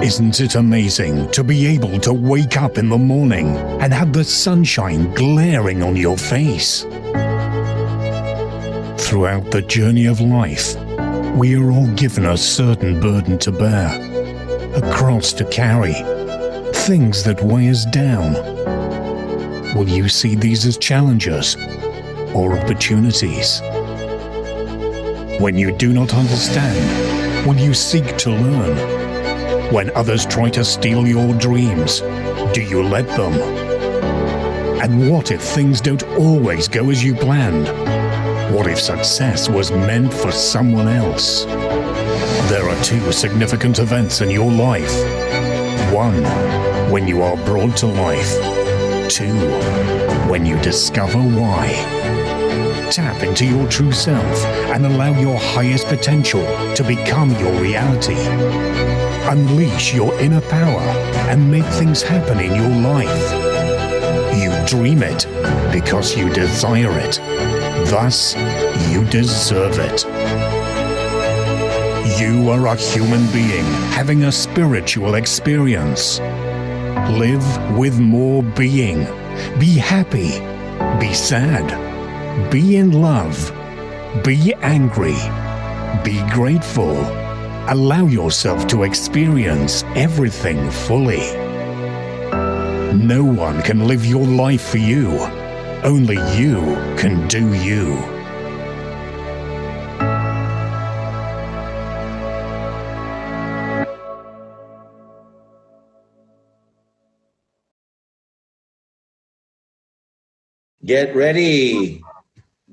Isn't it amazing to be able to wake up in the morning and have the sunshine glaring on your face? Throughout the journey of life, we are all given a certain burden to bear, a cross to carry, things that weigh us down. Will you see these as challenges or opportunities? When you do not understand, will you seek to learn? When others try to steal your dreams, do you let them? And what if things don't always go as you planned? What if success was meant for someone else? There are two significant events in your life. One, when you are brought to life. Two, when you discover why. Tap into your true self and allow your highest potential to become your reality. Unleash your inner power and make things happen in your life. You dream it because you desire it. Thus, you deserve it. You are a human being having a spiritual experience. Live with more being. Be happy. Be sad. Be in love. Be angry. Be grateful. Allow yourself to experience everything fully. No one can live your life for you. Only you can do you. Get ready,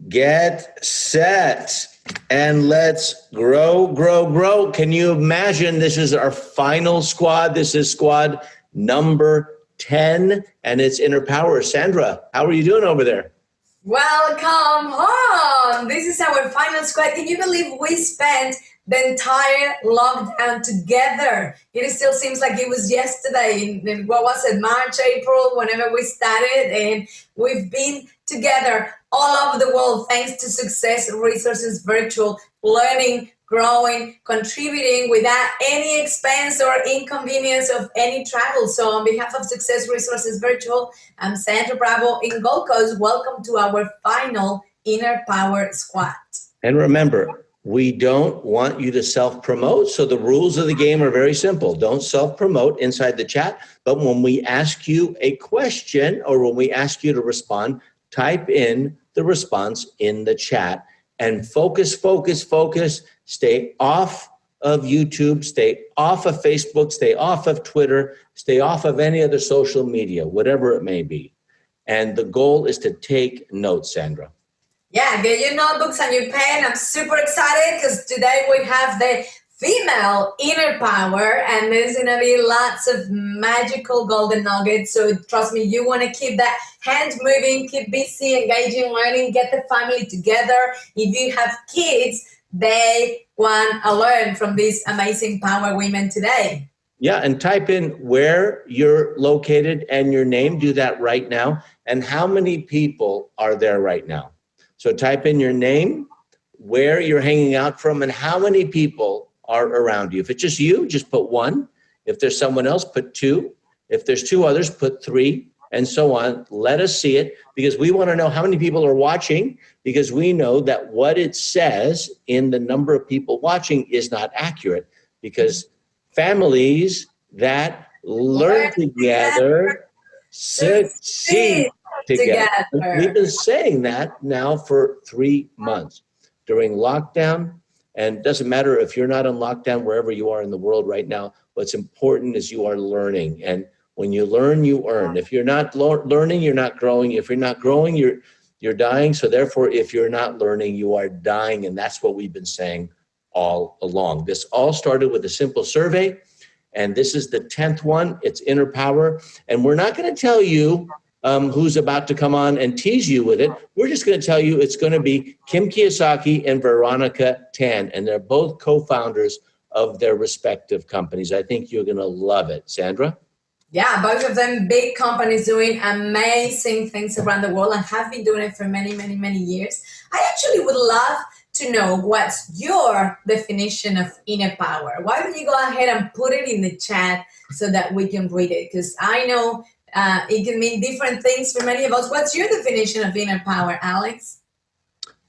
get set, and let's grow, grow, grow. Can you imagine this is our final squad? This is squad number 10, and it's Inner Power. Sandra, how are you doing over there? Welcome home. This is our final squad. Can you believe we spent the entire lockdown together? It still seems like it was yesterday in what was it, March, April, whenever we started, and we've been together all over the world thanks to Success Resources Virtual, learning, growing, contributing without any expense or inconvenience of any travel. So on behalf of Success Resources Virtual, I'm Sandra Bravo in Gold Coast. Welcome to our final Inner Power Squad. And remember, we don't want you to self-promote. So the rules of the game are very simple. Don't self-promote inside the chat. But when we ask you a question or when we ask you to respond, type in the response in the chat and focus, focus, focus. Stay off of YouTube, stay off of Facebook, stay off of Twitter, stay off of any other social media, whatever it may be. And the goal is to take notes, Sandra. Yeah, get your notebooks and your pen. I'm super excited because today we have the female inner power, and there's going to be lots of magical golden nuggets. So trust me, you want to keep that hand moving, keep busy, engaging, learning, get the family together. If you have kids, they want to learn from these amazing power women today. Yeah, and type in where you're located and your name. Do that right now. And how many people are there right now? So type in your name, where you're hanging out from, and how many people are around you. If it's just you, just put 1. If there's someone else, put 2. If there's 2 others, put 3, and so on. Let us see it, because we want to know how many people are watching, because we know that what it says in the number of people watching is not accurate, because families that learn together succeed together. We've been saying that now for 3 months during lockdown. And it doesn't matter if you're not on lockdown, wherever you are in the world right now, what's important is you are learning. And when you learn, you earn. If you're not learning, you're not growing. If you're not growing, you're dying. So therefore, if you're not learning, you are dying. And that's what we've been saying all along. This all started with a simple survey. And this is the 10th one. It's Inner Power. And we're not going to tell you who's about to come on and tease you with it. We're just going to tell you it's going to be Kim Kiyosaki and Veronica Chew, and they're both co-founders of their respective companies. I think you're going to love it. Sandra? Yeah, both of them big companies doing amazing things around the world and have been doing it for many, many, many years. I actually would love to know what's your definition of inner power. Why don't you go ahead and put it in the chat so that we can read it? Because I know it can mean different things for many of us. What's your definition of inner power, Alex?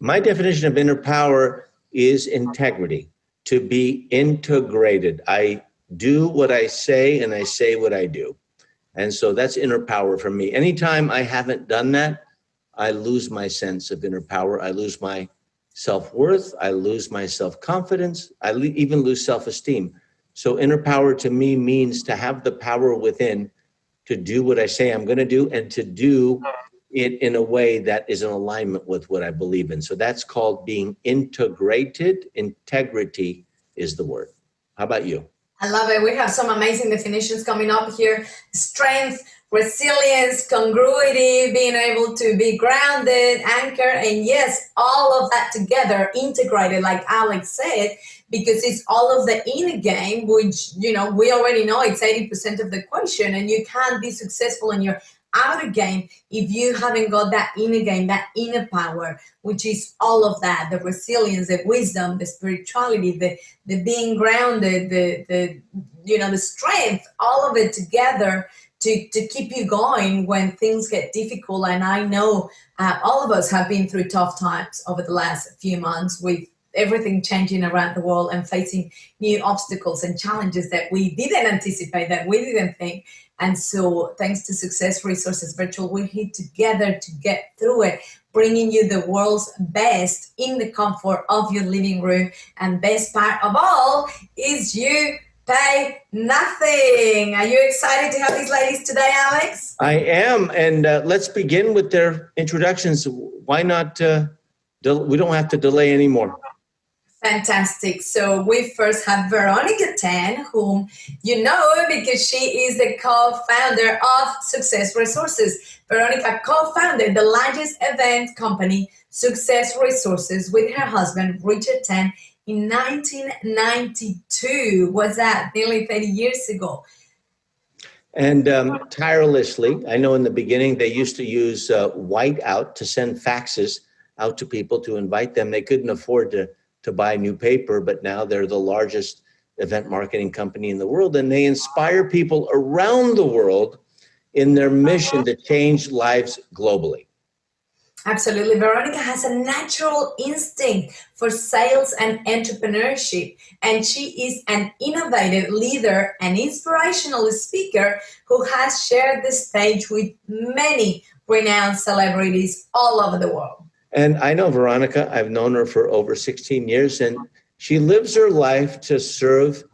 My definition of inner power is integrity, to be integrated. I do what I say and I say what I do. And so that's inner power for me. Anytime I haven't done that, I lose my sense of inner power. I lose my self-worth. I lose my self-confidence. I even lose self-esteem. So inner power to me means to have the power within to do what I say I'm going to do and to do it in a way that is in alignment with what I believe in. So that's called being integrated. Integrity is the word. How about you? I love it. We have some amazing definitions coming up here. Strength, resilience, congruity, being able to be grounded, anchor, and yes, all of that together, integrated, like Alex said, because it's all of the inner game, which, you know, we already know it's 80% of the equation, and you can't be successful in your outer game if you haven't got that inner game, that inner power, which is all of that, the resilience, the wisdom, the spirituality, the being grounded, the you know, the strength, all of it together to keep you going when things get difficult. And I know all of us have been through tough times over the last few months with everything changing around the world and facing new obstacles and challenges that we didn't anticipate, that we didn't think. And so thanks to Success Resources Virtual, we're here together to get through it, bringing you the world's best in the comfort of your living room. And best part of all is you pay nothing. Are you excited to have these ladies today, Alex? I am. And let's begin with their introductions. Why not? We don't have to delay anymore. Fantastic. So we first have Veronica Chew, whom you know because she is the co-founder of Success Resources. Veronica co-founded the largest event company, Success Resources, with her husband, Richard Chew, in 1992. Was that nearly 30 years ago? And tirelessly, I know in the beginning they used to use whiteout to send faxes out to people to invite them. They couldn't afford to buy new paper, but now they're the largest event marketing company in the world, and they inspire people around the world in their mission to change lives globally. Absolutely. Veronica has a natural instinct for sales and entrepreneurship, and she is an innovative leader and inspirational speaker who has shared the stage with many renowned celebrities all over the world. And I know Veronica, I've known her for over 16 years, and she lives her life to serve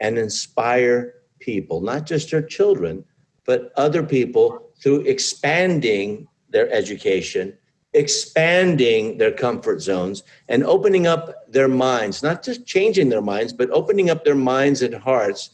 and inspire people, not just her children, but other people through expanding their education, expanding their comfort zones, and opening up their minds, not just changing their minds, but opening up their minds and hearts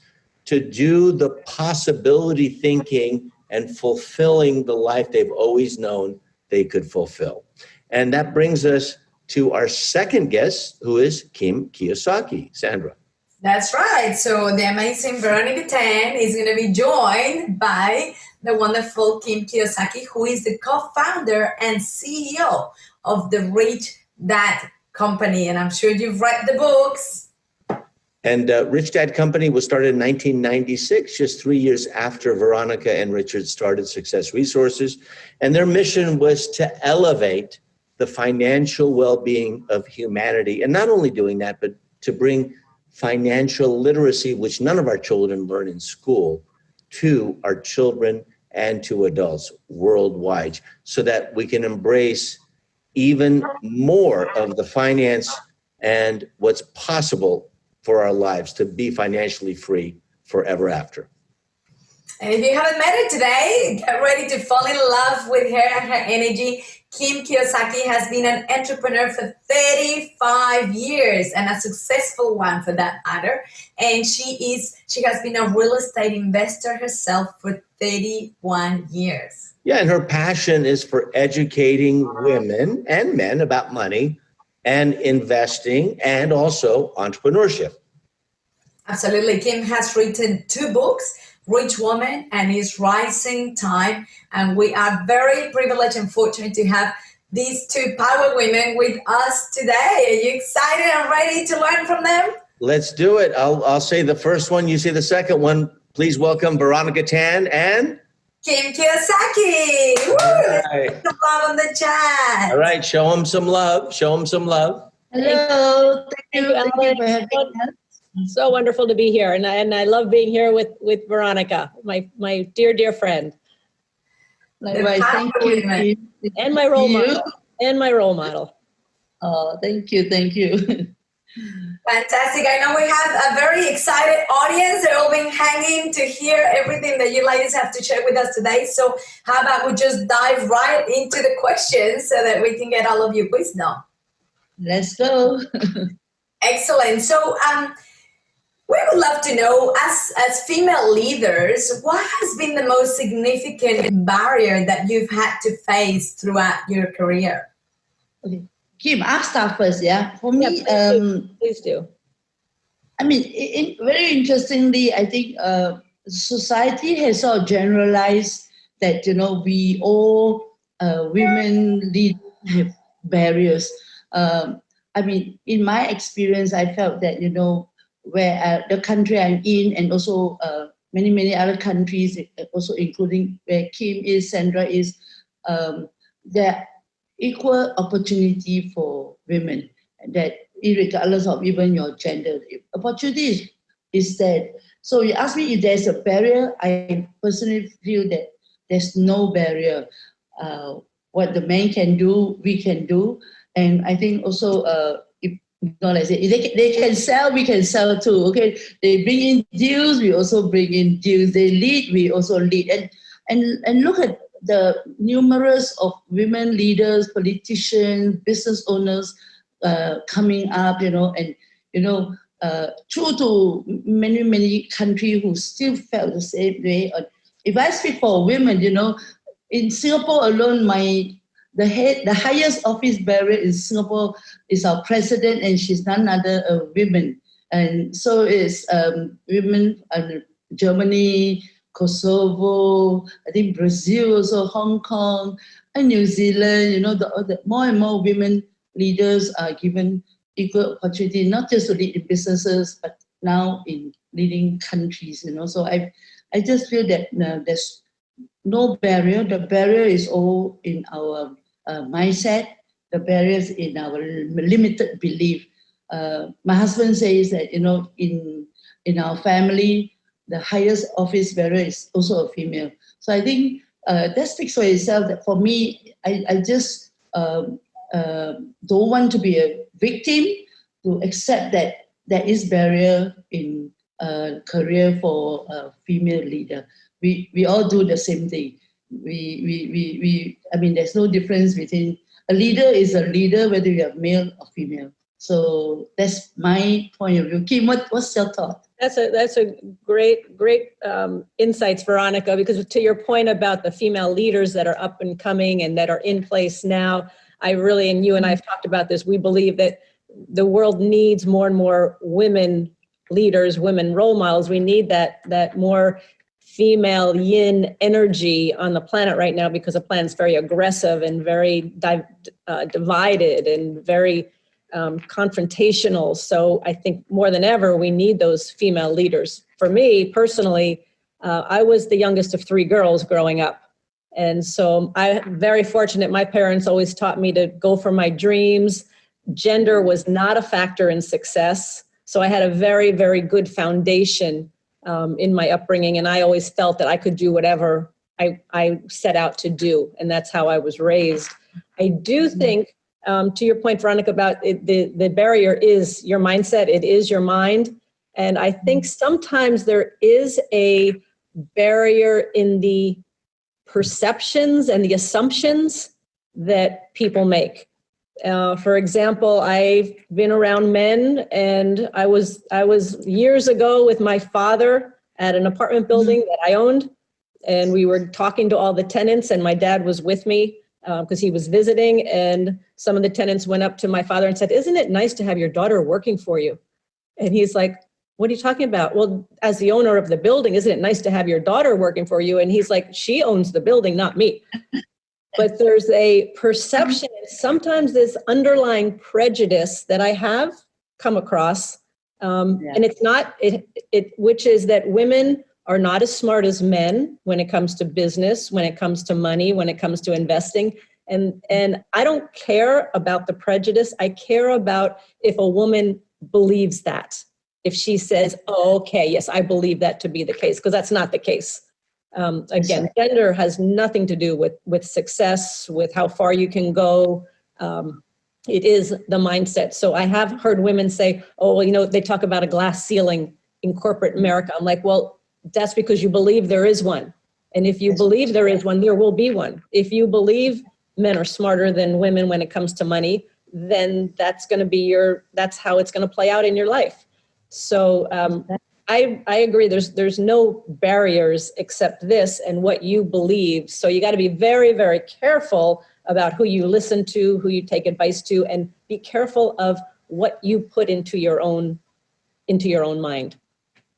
to do the possibility thinking and fulfilling the life they've always known they could fulfill. And that brings us to our second guest, who is Kim Kiyosaki. Sandra. That's right. So the amazing Veronica Chew is going to be joined by the wonderful Kim Kiyosaki, who is the co-founder and CEO of the Rich Dad Company. And I'm sure you've read the books. And Rich Dad Company was started in 1996, just 3 years after Veronica and Richard started Success Resources. And their mission was to elevate the financial well-being of humanity. And not only doing that, but to bring financial literacy, which none of our children learn in school, to our children and to adults worldwide, so that we can embrace even more of the finance and what's possible for our lives to be financially free forever after. And if you haven't met her today, get ready to fall in love with her and her energy. Kim Kiyosaki has been an entrepreneur for 35 years and a successful one for that matter. And she has been a real estate investor herself for 31 years. Yeah, and her passion is for educating women and men about money and investing and also entrepreneurship. Absolutely. Kim has written 2 books, Rich Woman and It's Rising Time. And we are very privileged and fortunate to have these two power women with us today. Are you excited and ready to learn from them? Let's do it. I'll say the first one, you say the second one. Please welcome Veronica Tan and Kim Kiyosaki. Woo! right. Let's put some love on the chat. All right, show them some love. Show them some love. Hello, thank you for having us. So wonderful to be here, and I love being here with Veronica, my dear friend, Likewise, thank you. Kim. and my role model. Oh, thank you. Fantastic. I know we have a very excited audience. They're all been hanging to hear everything that you ladies have to share with us today. So how about we just dive right into the questions so that we can get all of your wisdom. Let's go. Excellent. So we would love to know, as female leaders, what has been the most significant barrier that you've had to face throughout your career? Okay. Kim, I'll start first, yeah? For me, Please do. I mean, very interestingly, I think society has sort of generalized that, we all women lead have barriers. I mean, in my experience, I felt that, where the country I'm in, and also many other countries, also including where Kim is, Sandra is, there equal opportunity for women, that regardless of even your gender. Opportunity is that. So you ask me if there's a barrier, I personally feel that there's no barrier. What the men can do, we can do. And I think also, let's say, if they can sell, we can sell too. Okay, they bring in deals, we also bring in deals. They lead, we also lead. And look at the numerous of women leaders, politicians, business owners coming up, true to many countries who still felt the same way. If I speak for women, in Singapore alone, the highest office bearer in Singapore is our president, and she's none other women. And so is women in Germany, Kosovo, I think Brazil, also Hong Kong, and New Zealand. The more and more women leaders are given equal opportunity, not just to lead in businesses, but now in leading countries. So I just feel that there's no barrier. The barrier is all in our mindset. The barriers in our limited belief. My husband says that in our family, the highest office bearer is also a female. So I think that speaks for itself. That for me, I just don't want to be a victim, to accept that there is barrier in career for a female leader. We all do the same thing. I mean, there's no difference between a leader is a leader, whether you're male or female. So that's my point of view. Kim, what's your thought? That's a great insights, Veronica, because to your point about the female leaders that are up and coming and that are in place now, and you and I have talked about this, we believe that the world needs more and more women leaders, women role models. We need that more female yin energy on the planet right now, because the planet's very aggressive and very divided and very confrontational. So I think more than ever, we need those female leaders. For me personally, I was the youngest of 3 girls growing up. And so I'm very fortunate. My parents always taught me to go for my dreams. Gender was not a factor in success. So I had a very, very good foundation in my upbringing. And I always felt that I could do whatever I set out to do. And that's how I was raised. I do think, to your point, Veronica, about the barrier is your mindset. It is your mind. And I think sometimes there is a barrier in the perceptions and the assumptions that people make. For example, I've been around men, and I was years ago with my father at an apartment building that I owned, and we were talking to all the tenants, and my dad was with me because he was visiting, and some of the tenants went up to my father and said, "Isn't it nice to have your daughter working for you?" And he's like, "What are you talking about?" "Well, as the owner of the building, isn't it nice to have your daughter working for you?" And he's like, "She owns the building, not me." but there's a perception and sometimes this underlying prejudice that I have come across. And it's not, which is that women are not as smart as men when it comes to business, when it comes to money, when it comes to investing. And I don't care about the prejudice. I care about if a woman believes that. If she says, oh, okay, yes, I believe that to be the case, because that's not the case. Again, gender has nothing to do with success, with how far you can go. It is the mindset. So I have heard women say, oh, well, you know, they talk about a glass ceiling in corporate America. I'm like, well, that's because you believe there is one. And if you believe there is one, there will be one. If you believe men are smarter than women when it comes to money, then that's going to be that's how it's going to play out in your life. So I agree. There's no barriers except this and what you believe. So you got to be very, very careful about who you listen to, who you take advice to, and be careful of what you put into your own mind.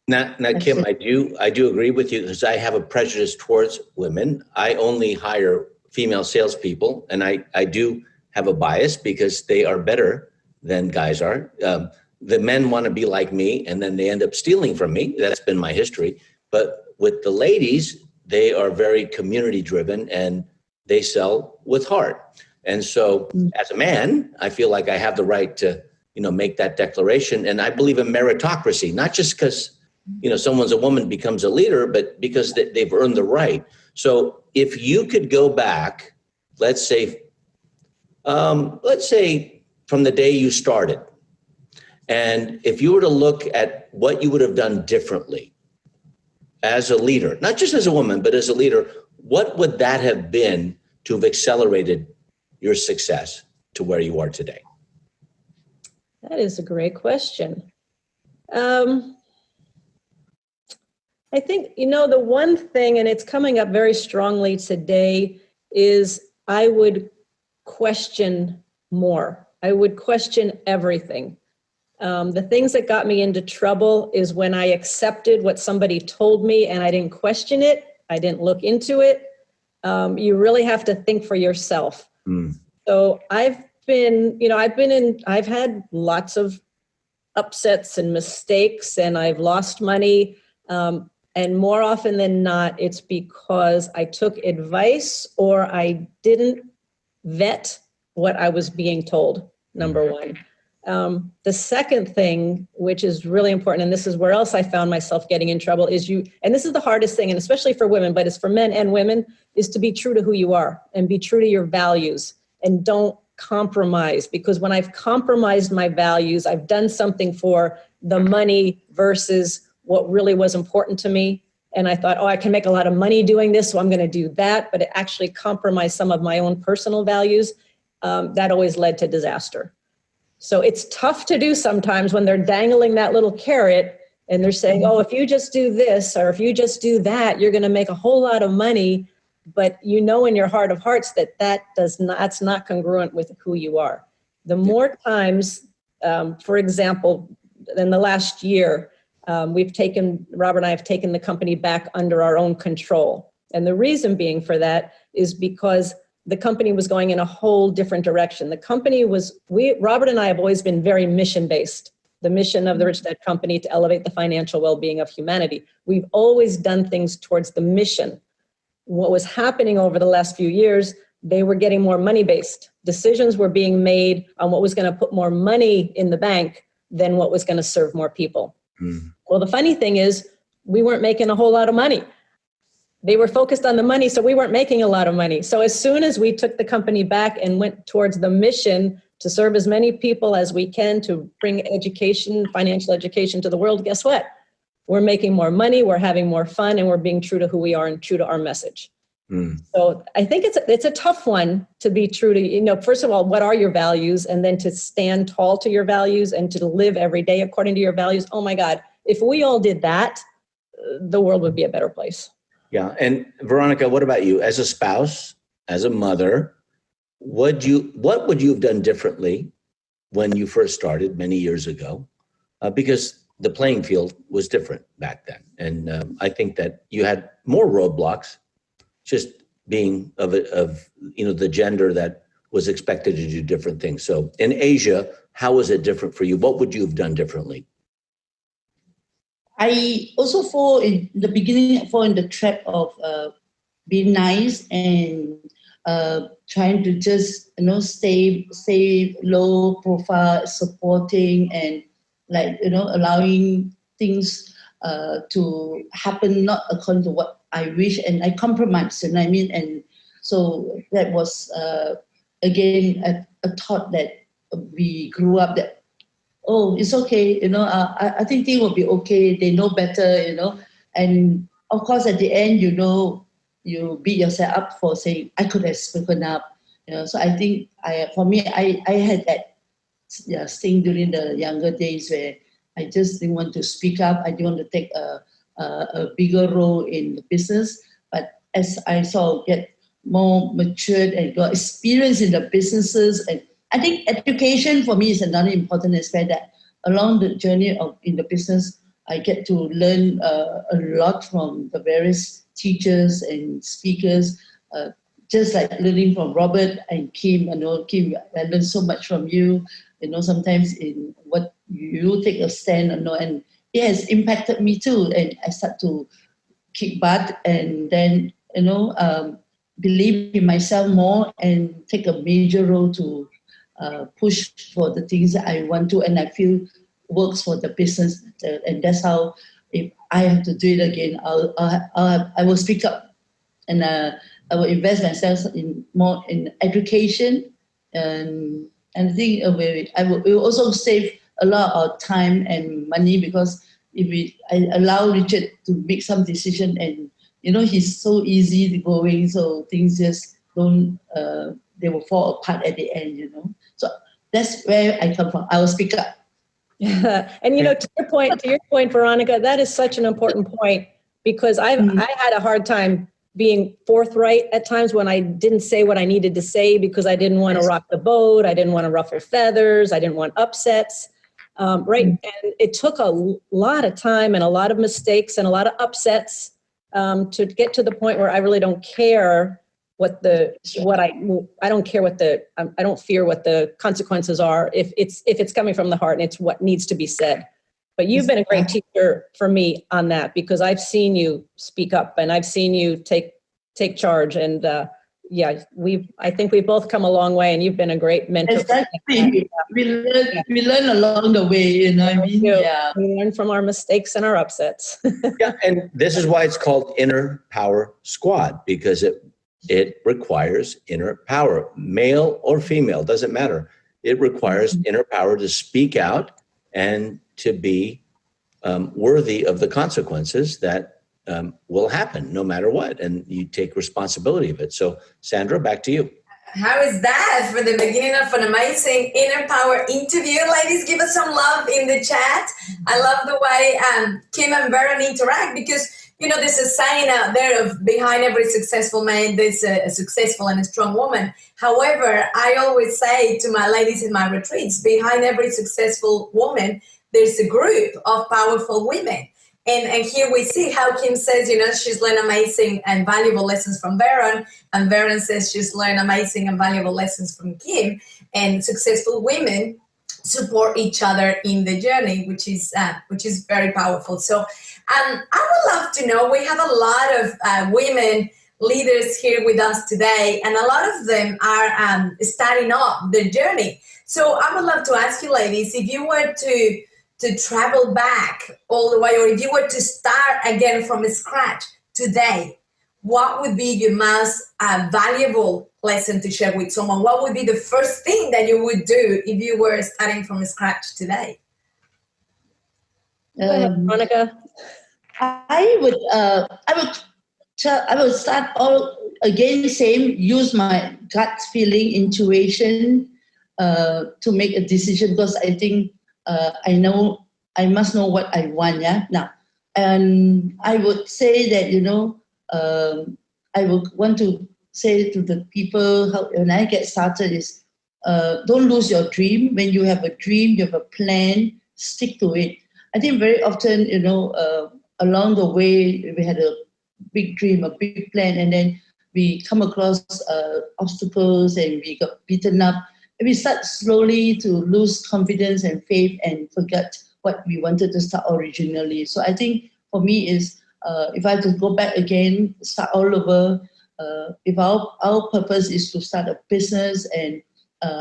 Now, Kim, I do agree with you because I have a prejudice towards women. I only hire female salespeople, and I do have a bias because they are better than guys are. The men want to be like me, and then they end up stealing from me. That's been my history. But with the ladies, they are very community driven and they sell with heart. And so as a man, I feel like I have the right to, make that declaration. And I believe in meritocracy, not just because, someone's a woman becomes a leader, but because they've earned the right. So if you could go back, let's say from the day you started, and if you were to look at what you would have done differently as a leader, not just as a woman, but as a leader, what would that have been to have accelerated your success to where you are today? That is a great question. I think, the one thing, and it's coming up very strongly today, is I would question more. I would question everything. The things that got me into trouble is when I accepted what somebody told me and I didn't question it. I didn't look into it. You really have to think for yourself. So I've had lots of upsets and mistakes, and I've lost money. And more often than not, it's because I took advice or I didn't vet what I was being told, number one. The second thing, which is really important, and this is where else I found myself getting in trouble, is and this is the hardest thing, and especially for women, but it's for men and women, is to be true to who you are and be true to your values and don't compromise. Because when I've compromised my values, I've done something for the money versus what really was important to me. And I thought, I can make a lot of money doing this, so I'm going to do that. But it actually compromised some of my own personal values. That always led to disaster. So it's tough to do sometimes when they're dangling that little carrot and they're saying, if you just do this or if you just do that, you're going to make a whole lot of money. But in your heart of hearts that's not congruent with who you are. The more times, for example, in the last year, Robert and I have taken the company back under our own control. And the reason being for that is because the company was going in a whole different direction. The company Robert and I have always been very mission-based. The mission of the Rich Dad Company to elevate the financial well-being of humanity. We've always done things towards the mission. What was happening over the last few years, they were getting more money-based. Decisions were being made on what was going to put more money in the bank than what was going to serve more people. Well, the funny thing is, we weren't making a whole lot of money. They were focused on the money, so we weren't making a lot of money. So as soon as we took the company back and went towards the mission to serve as many people as we can to bring education, financial education to the world, guess what? We're making more money, we're having more fun, and we're being true to who we are and true to our message. So I think it's a tough one to be true to, first of all, what are your values? And then to stand tall to your values and to live every day according to your values. Oh my God, if we all did that, the world would be a better place. Yeah. And Veronica, what about you? As a spouse, as a mother, what would you have done differently when you first started many years ago? Because the playing field was different back then. And I think that you had more roadblocks, just being of the gender that was expected to do different things. So in Asia, how was it different for you? What would you have done differently? I also fall in the beginning, fall in the trap of being nice and trying to just stay low profile, supporting and allowing things to happen not according to what I wish, and I compromise. You know what I mean? And so that was again a thought that we grew up that. Oh, it's okay, I think things will be okay. They know better, and of course at the end, you beat yourself up for saying, I could have spoken up, so I think I had that thing during the younger days where I just didn't want to speak up. I didn't want to take a bigger role in the business, but as I get more matured and got experience in the businesses, and I think education for me is another important aspect that along the journey in the business, I get to learn a lot from the various teachers and speakers, just like learning from Robert and Kim. Kim, I learned so much from you, sometimes in what you take a stand, and it has impacted me too. And I start to kick butt and then, believe in myself more and take a major role to push for the things that I want to, and I feel works for the business. And that's how, if I have to do it again, I will speak up, and I will invest myself more in education, and I think it will also save a lot of time and money, because if I allow Richard to make some decision, and he's so easy going, so things just don't, they will fall apart at the end, So that's where I come from. I will speak up. Yeah. And to your point, Veronica, that is such an important point, because I had a hard time being forthright at times when I didn't say what I needed to say, because I didn't want to rock the boat. I didn't want to ruffle feathers. I didn't want upsets. Right. And it took a lot of time and a lot of mistakes and a lot of upsets to get to the point where I really don't care I don't fear what the consequences are if it's coming from the heart and it's what needs to be said. But you've been a great teacher for me on that, because I've seen you speak up and I've seen you take charge, and I think we've both come a long way, and you've been a great mentor. Exactly. We learn along the way, you know what I mean? Yeah. We learn from our mistakes and our upsets. Yeah, and this is why it's called Inner Power Squad, because it requires inner power, male or female, doesn't matter. It requires inner power to speak out and to be worthy of the consequences that will happen no matter what. And you take responsibility of it. So Sandra, back to you. How is that for the beginning of an amazing Inner Power interview? Ladies, give us some love in the chat. I love the way Kim and Veron interact, because there's a saying out there of behind every successful man, there's a successful and a strong woman. However, I always say to my ladies in my retreats, behind every successful woman, there's a group of powerful women. And here we see how Kim says, she's learned amazing and valuable lessons from Veron, and Veron says she's learned amazing and valuable lessons from Kim, and successful women support each other in the journey, which is very powerful. So I would love to know, we have a lot of women leaders here with us today, and a lot of them are starting off their journey. So I would love to ask you, ladies, if you were to travel back all the way, or if you were to start again from scratch today, what would be your most valuable lesson to share with someone? What would be the first thing that you would do if you were starting from scratch today? Veronica? I would start all again, same, use my gut feeling, intuition to make a decision, because I think I must know what I want, now. And I would say that, I would want to say to the people, when I get started, is don't lose your dream. When you have a dream, you have a plan, stick to it. I think very often, along the way, we had a big dream, a big plan, and then we come across obstacles and we got beaten up, and we start slowly to lose confidence and faith and forget what we wanted to start originally. So I think for me is, if I have to go back again, start all over, if our purpose is to start a business and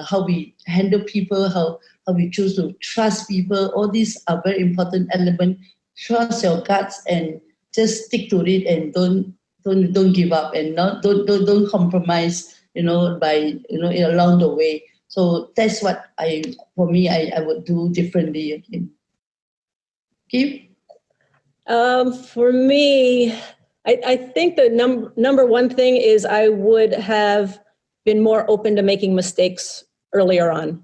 how we handle people, how we choose to trust people, all these are very important elements. Trust your guts and just stick to it, and don't give up, and don't compromise, by along the way. So that's what I would do differently again. Kim? For me, I think the number one thing is I would have been more open to making mistakes earlier on.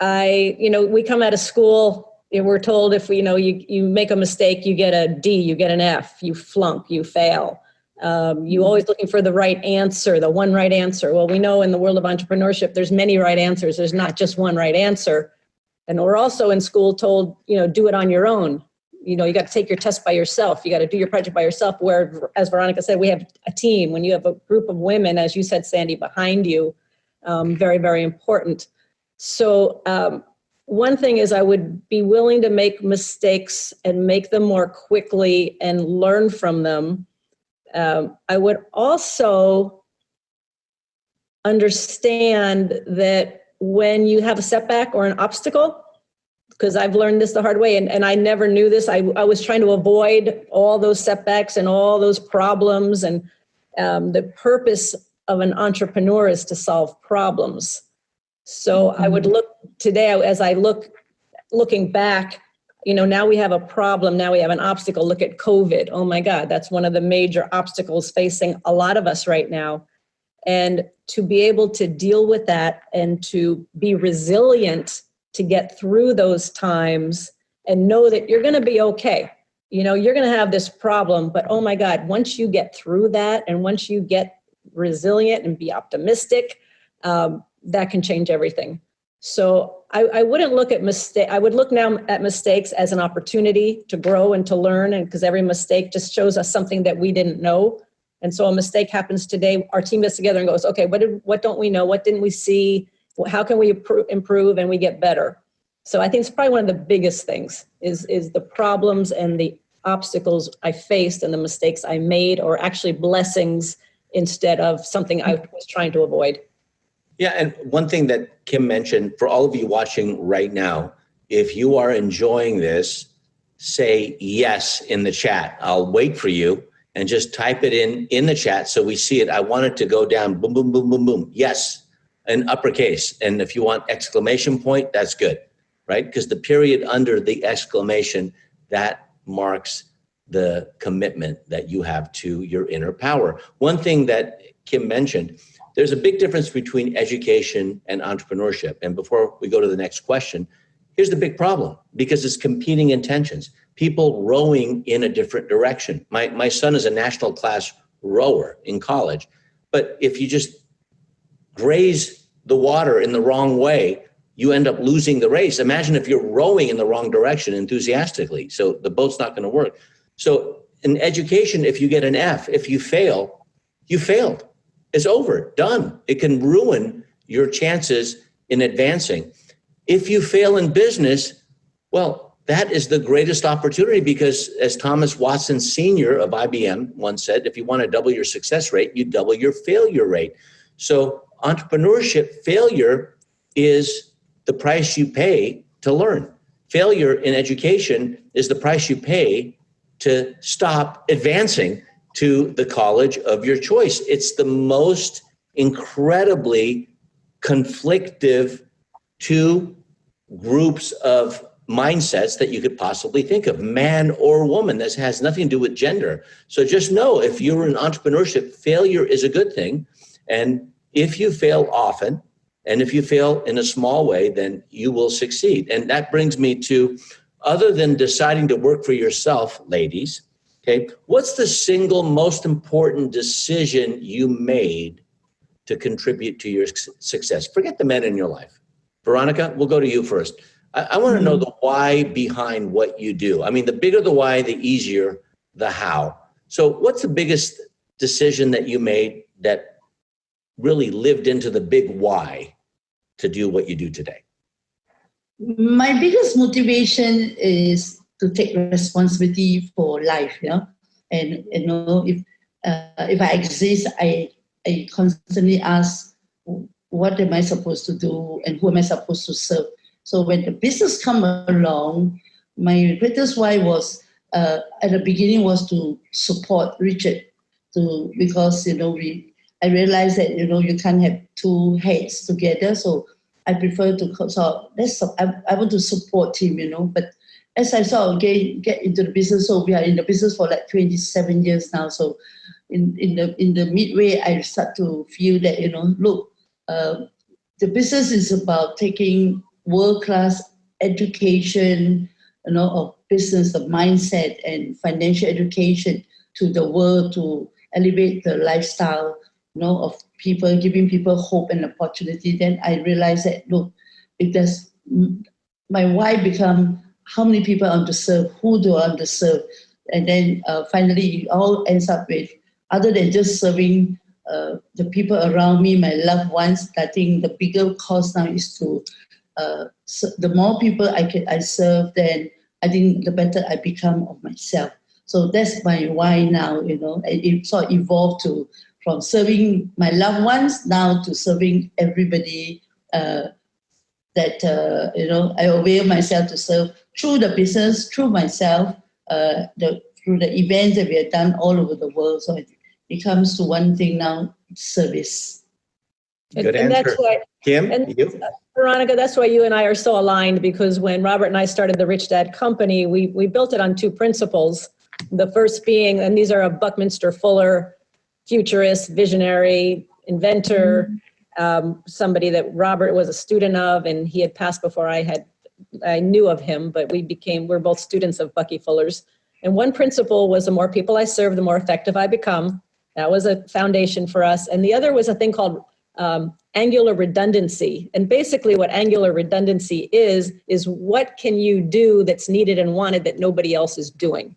We come out of school, we're told if you make a mistake, you get a D, you get an F, you flunk, you fail. You always looking for the right answer, the one right answer. Well, we know in the world of entrepreneurship, there's many right answers. There's not just one right answer. And we're also in school told, do it on your own. You got to take your test by yourself. You got to do your project by yourself, where, as Veronica said, we have a team. When you have a group of women, as you said, Sandy, behind you, very, very important. So one thing is I would be willing to make mistakes and make them more quickly and learn from them. I would also understand that when you have a setback or an obstacle, because I've learned this the hard way, and I never knew this. I was trying to avoid all those setbacks and all those problems. And the purpose of an entrepreneur is to solve problems. So I would look today, as I looking back, now we have a problem. Now we have an obstacle. Look at COVID. Oh my God, that's one of the major obstacles facing a lot of us right now. And to be able to deal with that and to be resilient to get through those times and know that you're going to be okay. You're going to have this problem, but oh my God, once you get through that and once you get resilient and be optimistic, that can change everything. So I wouldn't look at I would look now at mistakes as an opportunity to grow and to learn, and because every mistake just shows us something that we didn't know. And so a mistake happens today, our team gets together and goes, okay, what don't we know? What didn't we see? How can we improve and we get better? So I think it's probably one of the biggest things is the problems and the obstacles I faced and the mistakes I made, or actually blessings instead of something I was trying to avoid. Yeah, and one thing that Kim mentioned, for all of you watching right now, if you are enjoying this, say yes in the chat. I'll wait for you and just type it in the chat so we see it. I want it to go down, boom, boom, boom, boom, boom. Yes, in uppercase. And if you want exclamation point, that's good, right? Because the period under the exclamation, that marks the commitment that you have to your inner power. One thing that Kim mentioned, there's a big difference between education and entrepreneurship. And before we go to the next question, here's the big problem, because it's competing intentions, people rowing in a different direction. My son is a national class rower in college, but if you just graze the water in the wrong way, you end up losing the race. Imagine if you're rowing in the wrong direction enthusiastically. So the boat's not going to work. So in education, if you get an F, if you fail, you failed. It's over, done. It can ruin your chances in advancing. If you fail in business, well, that is the greatest opportunity, because as Thomas Watson Sr. of IBM once said, if you want to double your success rate, you double your failure rate. So entrepreneurship failure is the price you pay to learn. Failure in education is the price you pay to stop advancing to the college of your choice. It's the most incredibly conflictive two groups of mindsets that you could possibly think of, man or woman. This has nothing to do with gender. So just know, if you're in entrepreneurship, failure is a good thing. And if you fail often, and if you fail in a small way, then you will succeed. And that brings me to, other than deciding to work for yourself, ladies, okay, what's the single most important decision you made to contribute to your success? Forget the men in your life. Veronica, we'll go to you first. I want to know the why behind what you do. I mean, the bigger the why, the easier the how. So what's the biggest decision that you made that really lived into the big why to do what you do today? My biggest motivation is to take responsibility for life, and if I exist, I constantly ask, what am I supposed to do and who am I supposed to serve? So when the business come along, my greatest why was at the beginning was to support Richard, because I realized that you can't have two heads together, so I prefer to I want to support him, but as I sort of get into the business, so we are in the business for like 27 years now. So in the midway, I start to feel that the business is about taking world-class education, of business, of mindset and financial education to the world to elevate the lifestyle, of people, giving people hope and opportunity. Then I realized that, if there's my why become how many people I want to serve, who do I want to serve, and then finally it all ends up with, other than just serving the people around me, my loved ones, I think the bigger cause now is to the more people I serve, then I think the better I become of myself. So that's my why now. It sort of evolved from serving my loved ones now to serving everybody that I avail myself to serve through the business, through myself, through the events that we have done all over the world. So it comes to one thing now: service. Good and answer. that's why, Kim, and you? Veronica, that's why you and I are so aligned, because when Robert and I started the Rich Dad Company, we built it on two principles. The first being, and these are a Buckminster Fuller, futurist, visionary, inventor, somebody that Robert was a student of, and he had passed before I knew of him, but we're both students of Bucky Fuller's. And one principle was, the more people I serve, the more effective I become. That was a foundation for us. And the other was a thing called angular redundancy. And basically what angular redundancy is what can you do that's needed and wanted that nobody else is doing?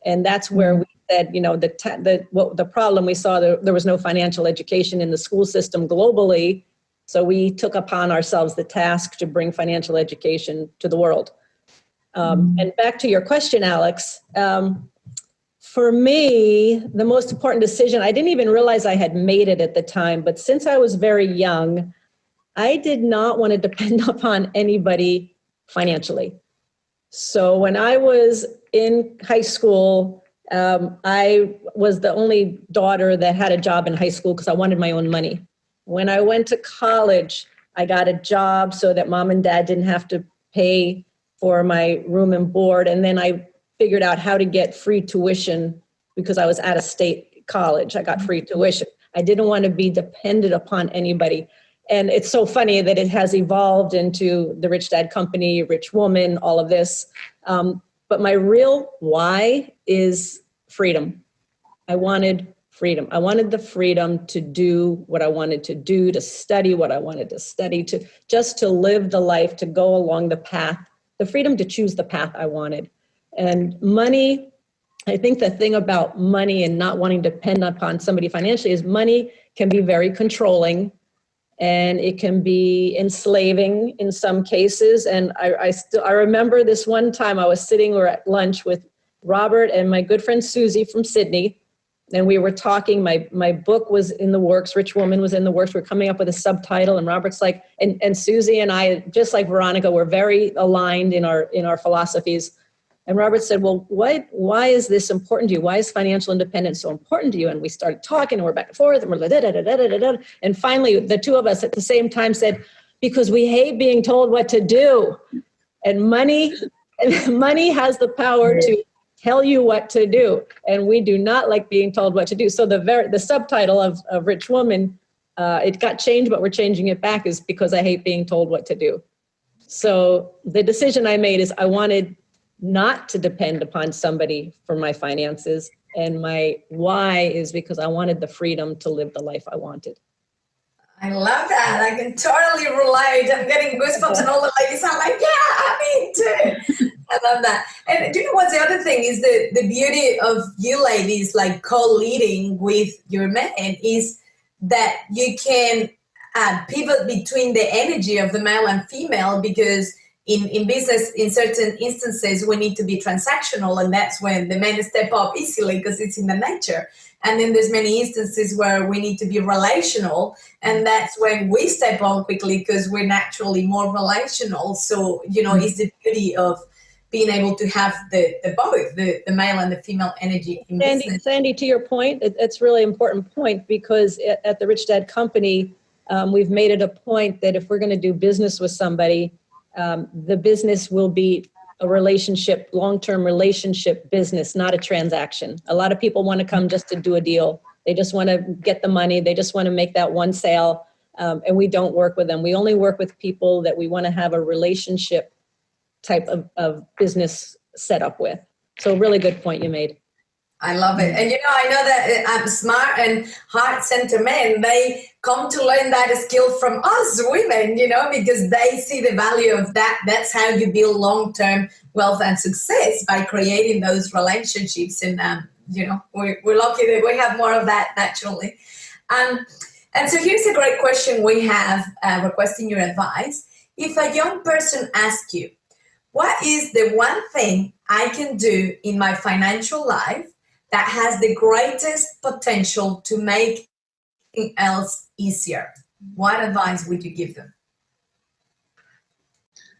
And that's where we said, the problem we saw, there was no financial education in the school system globally. So we took upon ourselves the task to bring financial education to the world. And back to your question, Alex, for me, the most important decision, I didn't even realize I had made it at the time, but since I was very young, I did not want to depend upon anybody financially. So when I was in high school, I was the only daughter that had a job in high school because I wanted my own money. When I went to college, I got a job so that mom and dad didn't have to pay for my room and board. And then I figured out how to get free tuition because I was at a state college. I got free tuition. I didn't want to be dependent upon anybody. And it's so funny that it has evolved into the Rich Dad Company, Rich Woman, all of this. But my real why is freedom. I wanted freedom. I wanted the freedom to do what I wanted to do, to study what I wanted to study, to live the life, to go along the path, the freedom to choose the path I wanted. And money, I think the thing about money and not wanting to depend upon somebody financially is money can be very controlling and it can be enslaving in some cases. And I remember this one time I was sitting, we were at lunch with Robert and my good friend Susie from Sydney. And we were talking, my book was in the works, Rich Woman was in the works. We're coming up with a subtitle and Robert's like, and Susie and I, just like Veronica, we're very aligned in our philosophies. And Robert said, well, why is this important to you? Why is financial independence so important to you? And we started talking and we're back and forth and we're like, da. And finally, the two of us at the same time said, because we hate being told what to do. And money has the power to tell you what to do. And we do not like being told what to do. So the subtitle of Rich Woman, it got changed, but we're changing it back, is because I hate being told what to do. So the decision I made is I wanted not to depend upon somebody for my finances. And my why is because I wanted the freedom to live the life I wanted. I love that. I can totally relate. I'm getting goosebumps, and all the ladies are like, "Yeah, I'm in too." I love that. And do you know what's the other thing is the beauty of you ladies like co-leading with your men is that you can pivot between the energy of the male and female, because in business, in certain instances, we need to be transactional, and that's when the men step up easily because it's in the nature. And then there's many instances where we need to be relational, and that's when we step on quickly because we're naturally more relational. So, it's the beauty of being able to have the both, the male and the female energy in business. Sandy, to your point, it's really important point, because at the Rich Dad Company, we've made it a point that if we're going to do business with somebody, the business will be a relationship, long-term relationship business, not a transaction. A lot of people want to come just to do a deal. They just want to get the money. They just want to make that one sale. And we don't work with them. We only work with people that we want to have a relationship type of business set up with. So really good point you made. I love it. And I know that smart and heart-centered men, they come to learn that skill from us women, because they see the value of that. That's how you build long-term wealth and success, by creating those relationships. And, we're lucky that we have more of that naturally. And so here's a great question we have requesting your advice. If a young person asks you, what is the one thing I can do in my financial life that has the greatest potential to make anything else easier? What advice would you give them?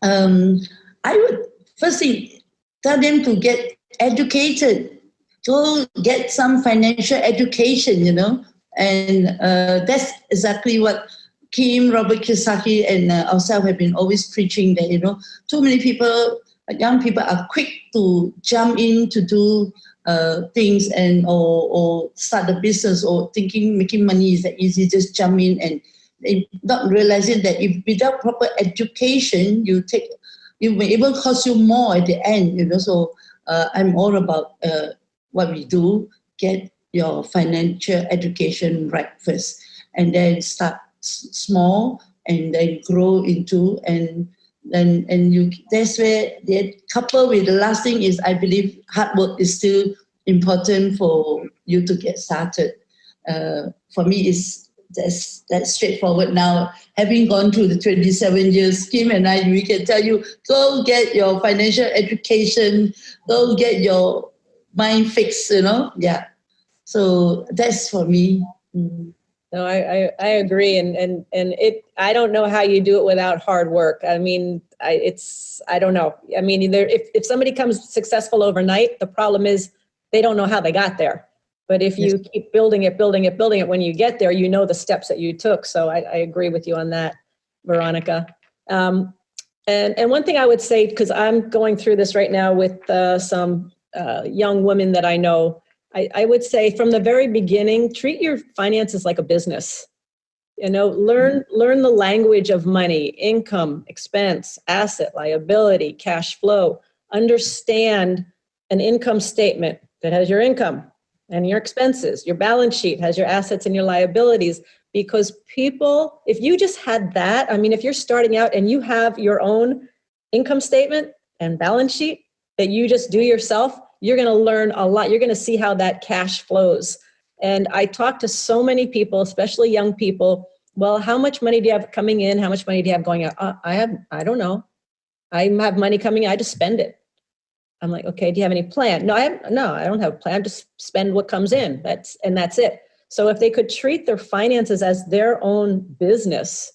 I would firstly tell them to get educated, go get some financial education, and that's exactly what Kim, Robert Kiyosaki, and ourselves have been always preaching, that, too many people, young people are quick to jump in to do things and or start a business, or thinking making money is that easy, just jump in, and not realizing that if without proper education, it may even cost you more at the end, So I'm all about what we do: get your financial education right first, and then start small, and then grow into, and you. That's where they couple with the last thing is, I believe hard work is still important for you to get started. For me, that's straightforward now. Having gone through the 27 years, Kim and I, we can tell you, go get your financial education, go get your mind fixed, Yeah. So that's for me. No, I agree, and I don't know how you do it without hard work. I mean, I don't know. I mean, if somebody comes successful overnight, the problem is they don't know how they got there. But if you keep building it, when you get there, the steps that you took. So I agree with you on that, Veronica. And one thing I would say, because I'm going through this right now with some young women that I know, I would say from the very beginning, treat your finances like a business. Learn the language of money, income, expense, asset, liability, cash flow. Understand an income statement that has your income and your expenses. Your balance sheet has your assets and your liabilities. Because people, if you just had that, if you're starting out and you have your own income statement and balance sheet that you just do yourself, you're going to learn a lot. You're going to see how that cash flows. And I talk to so many people, especially young people. Well, how much money do you have coming in? How much money do you have going out? I don't know. I have money coming in. I just spend it. I'm like, okay, do you have any plan? No, I don't have a plan. I just spend what comes in. That's it. So if they could treat their finances as their own business,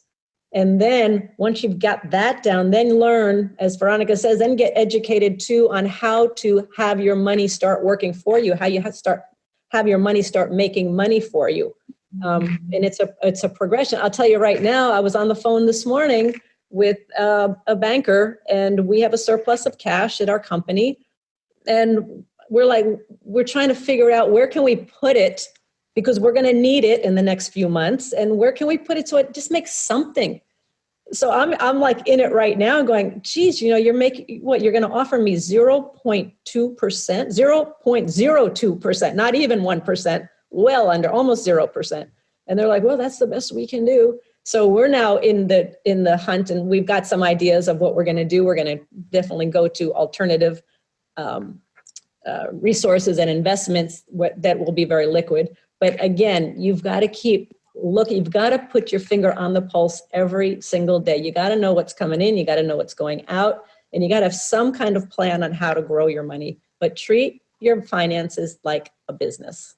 and then once you've got that down, then learn, as Veronica says, then get educated too on how to have your money start working for you, how you have your money start making money for you. And it's a progression. I'll tell you right now, I was on the phone this morning with a banker, and we have a surplus of cash at our company. And we're trying to figure out where can we put it, because we're going to need it in the next few months. And where can we put it so it just makes something? So I'm like in it right now going, geez, you're making what? You're going to offer me 0.2%, 0.02%, not even 1%, well under, almost 0%. And they're like, well, that's the best we can do. So we're now in the hunt, and we've got some ideas of what we're going to do. We're going to definitely go to alternative resources and investments that will be very liquid. But again, you've got to keep looking. You've got to put your finger on the pulse every single day. You got to know what's coming in. You got to know what's going out, and you got to have some kind of plan on how to grow your money. But treat your finances like a business.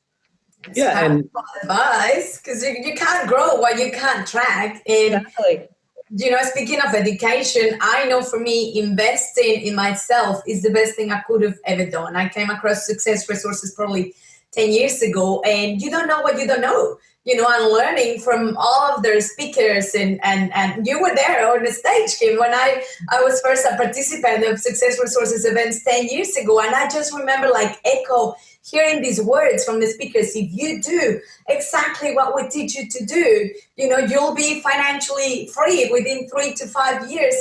Yeah, and advice, because you can't grow what you can't track. And exactly. Speaking of education, I know for me, investing in myself is the best thing I could have ever done. I came across Success Resources probably 10 years ago, and you don't know what you don't know. I'm learning from all of their speakers, and you were there on the stage, Kim, when I was first a participant of Success Resources events 10 years ago, and I just remember hearing these words from the speakers. If you do exactly what we teach you to do, you'll be financially free within 3 to 5 years.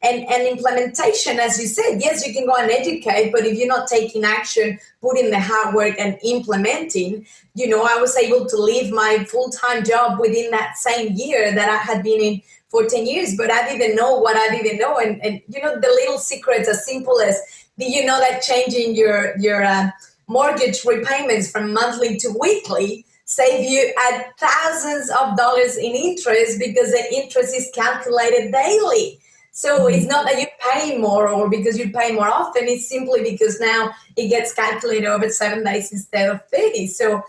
And implementation, as you said, yes, you can go and educate, but if you're not taking action, putting the hard work and implementing, I was able to leave my full-time job within that same year that I had been in for 10 years, but I didn't know what I didn't know. And the little secrets, as simple as, that changing your mortgage repayments from monthly to weekly save you at thousands of dollars in interest, because the interest is calculated daily. So it's not that you pay more or because you pay more often. It's simply because now it gets calculated over 7 days instead of 30. So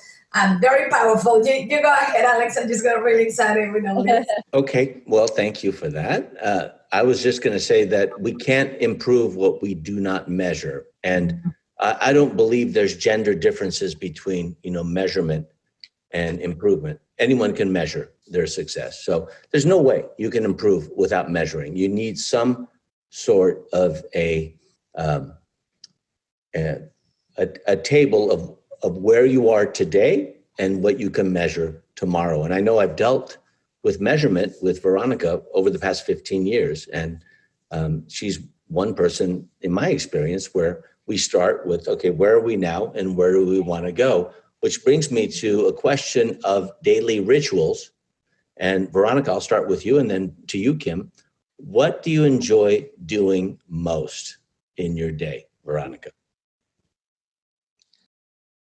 very powerful. You go ahead, Alex. I just got really excited with all this. okay, well, thank you for that. I was just going to say that we can't improve what we do not measure. And I don't believe there's gender differences between, measurement and improvement. Anyone can measure their success. So there's no way you can improve without measuring. You need some sort of a table of where you are today and what you can measure tomorrow. And I know I've dealt with measurement with Veronica over the past 15 years. And she's one person in my experience where we start with, okay, where are we now and where do we want to go? Which brings me to a question of daily rituals. And Veronica, I'll start with you and then to you, Kim. What do you enjoy doing most in your day, Veronica?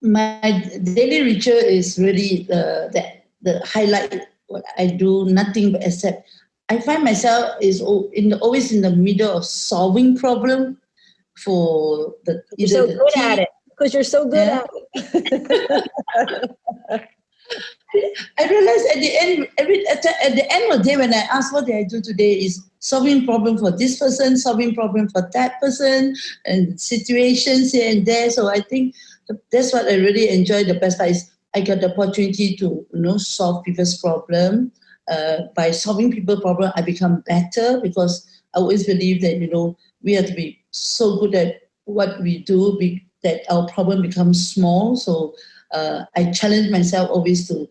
My daily ritual is really the highlight. What I do nothing but except I find myself always in the middle of solving problem for the. You're so good at it because you're so good at it. I realize at the end of the day, when I ask what did I do today, is solving problem for this person, solving problem for that person, and situations here and there. So I think that's what I really enjoy the best. Is I got the opportunity to solve people's problem. By solving people's problem, I become better, because I always believe that we have to be so good at what we do that our problem becomes small. So I challenge myself always to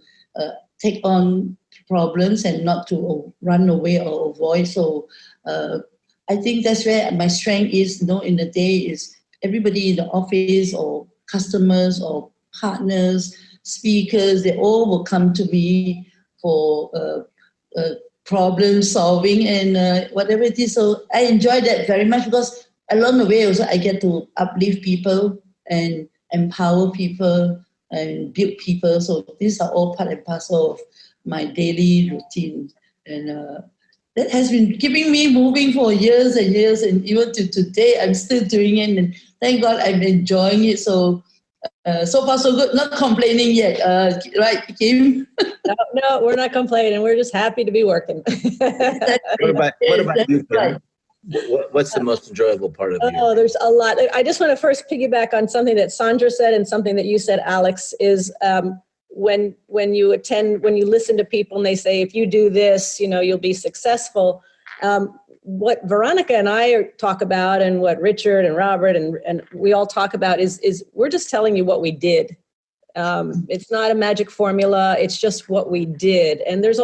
take on problems and not to run away or avoid. So I think that's where my strength is. In the day is everybody in the office or customers or partners, speakers, they all will come to me for problem solving and whatever it is. So I enjoy that very much, because along the way also I get to uplift people and empower people and build people. So these are all part and parcel of my daily routine. And that has been keeping me moving for years and years. And even to today, I'm still doing it. And thank God I'm enjoying it. So so far so good, not complaining yet. Right, Kim? No, we're not complaining. We're just happy to be working. What about you, Kim? Right. What's the most enjoyable part of your there's a lot. I just want to first piggyback on something that Sandra said and something that you said, Alex, is when you listen to people and they say, if you do this, you'll be successul. What Veronica and I talk about, and what Richard and Robert and we all talk about is we're just telling you what we did. It's not a magic formula. It's just what we did. And there's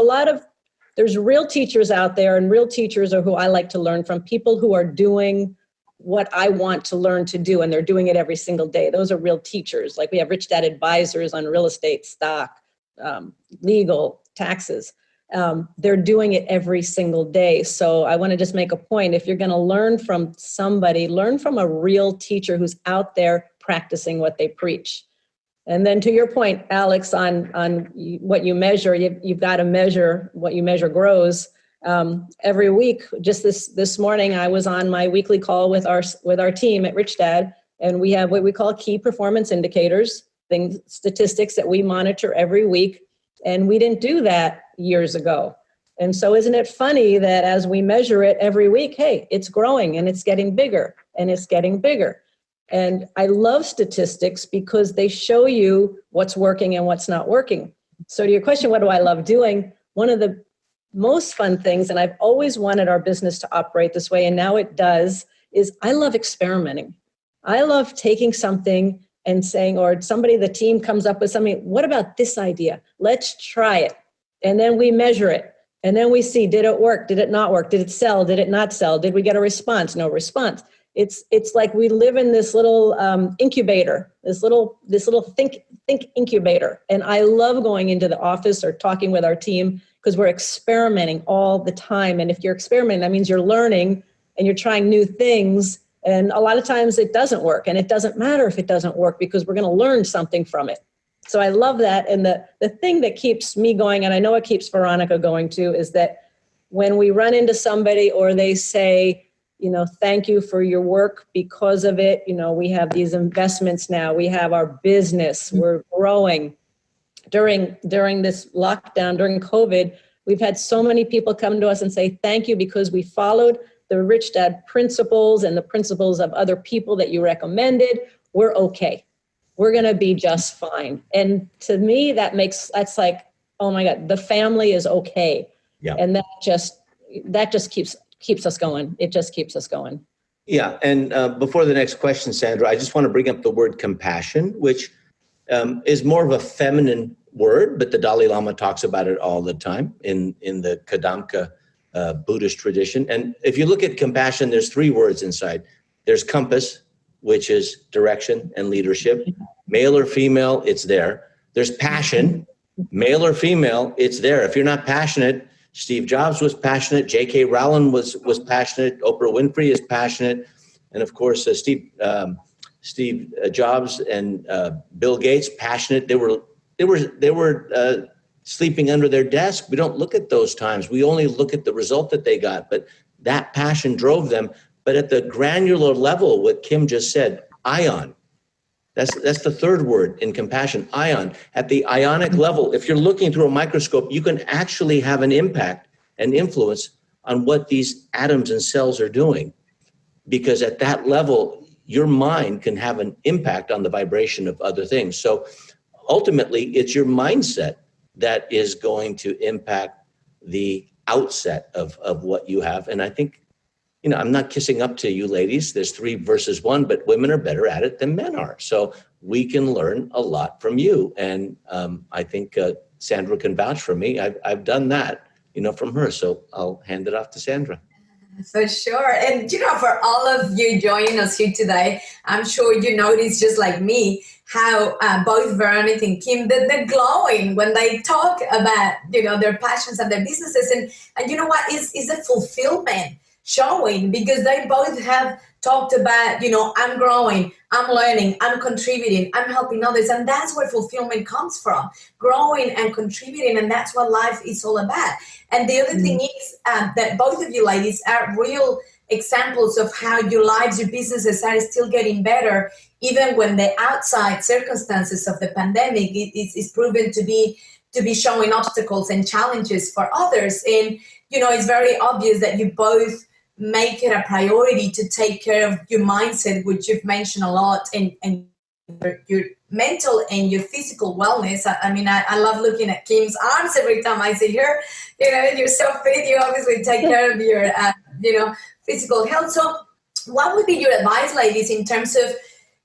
real teachers out there, and real teachers are who I like to learn from, people who are doing what I want to learn to do, and they're doing it every single day. Those are real teachers. Like we have Rich Dad Advisors on real estate, stock, legal, taxes. they're doing it every single day. So I want to just make a point. If you're going to learn from somebody, learn from a real teacher who's out there practicing what they preach. And then to your point, Alex, on what you measure, you've got to measure what you measure grows. Every week, just this morning, I was on my weekly call with our team at Rich Dad, and we have what we call key performance indicators, statistics that we monitor every week. And we didn't do that years ago. And so isn't it funny that as we measure it every week, hey, it's growing and it's getting bigger and it's getting bigger. And I love statistics because they show you what's working and what's not working. So to your question, what do I love doing? One of the most fun things, and I've always wanted our business to operate this way, and now it does, is I love experimenting. I love taking something and saying, or somebody, the team comes up with something, what about this idea? Let's try it. And then we measure it. And then we see, did it work? Did it not work? Did it sell? Did it not sell? Did we get a response? No response. It's like we live in this little incubator, this little think incubator. And I love going into the office or talking with our team because we're experimenting all the time. And if you're experimenting, that means you're learning and you're trying new things. And a lot of times it doesn't work, and it doesn't matter if it doesn't work because we're going to learn something from it. So I love that. And the thing that keeps me going, and I know it keeps Veronica going too, is that when we run into somebody or they say, thank you for your work because of it. We have these investments now. We have our business. We're growing. During this lockdown, during COVID, we've had so many people come to us and say, thank you because we followed the Rich Dad principles and the principles of other people that you recommended. We're okay. We're going to be just fine. And to me, that's like, oh my God, the family is okay. Yeah. And that just keeps us going. It just keeps us going. Yeah. And before the next question, Sandra, I just want to bring up the word compassion, which is more of a feminine word, but the Dalai Lama talks about it all the time in the Kadampa Buddhist tradition. And if you look at compassion, there's 3 words inside. There's compass, which is direction and leadership. Male or female, it's there. There's passion, male or female, it's there. If you're not passionate, Steve Jobs was passionate, J.K. Rowling was passionate, Oprah Winfrey is passionate, and of course Steve Jobs and Bill Gates, passionate. They were sleeping under their desk. We don't look at those times. We only look at the result that they got, but that passion drove them. But at the granular level, what Kim just said, ion. That's the 3rd word in compassion, ion. At the ionic level, if you're looking through a microscope, you can actually have an impact and influence on what these atoms and cells are doing. Because at that level, your mind can have an impact on the vibration of other things. So ultimately, it's your mindset that is going to impact the outset of what you have. And I think, I'm not kissing up to you ladies. There's 3 versus 1, but women are better at it than men are. So we can learn a lot from you. And I think Sandra can vouch for me. I've done that, from her. So I'll hand it off to Sandra. For sure. And, for all of you joining us here today, I'm sure you notice, just like me, how both Veronica and Kim, they're glowing when they talk about, their passions and their businesses. And you know what? It's a fulfillment showing, because they both have talked about, I'm growing, I'm learning, I'm contributing, I'm helping others. And that's where fulfillment comes from, growing and contributing. And that's what life is all about. And the other thing is that both of you ladies are real examples of how your lives, your businesses are still getting better, even when the outside circumstances of the pandemic is proven to be showing obstacles and challenges for others. And, it's very obvious that you both make it a priority to take care of your mindset, which you've mentioned a lot, and your mental and your physical wellness. I love looking at Kim's arms every time I see her. You're so fit. You obviously take care of your, physical health. So what would be your advice, ladies, in terms of,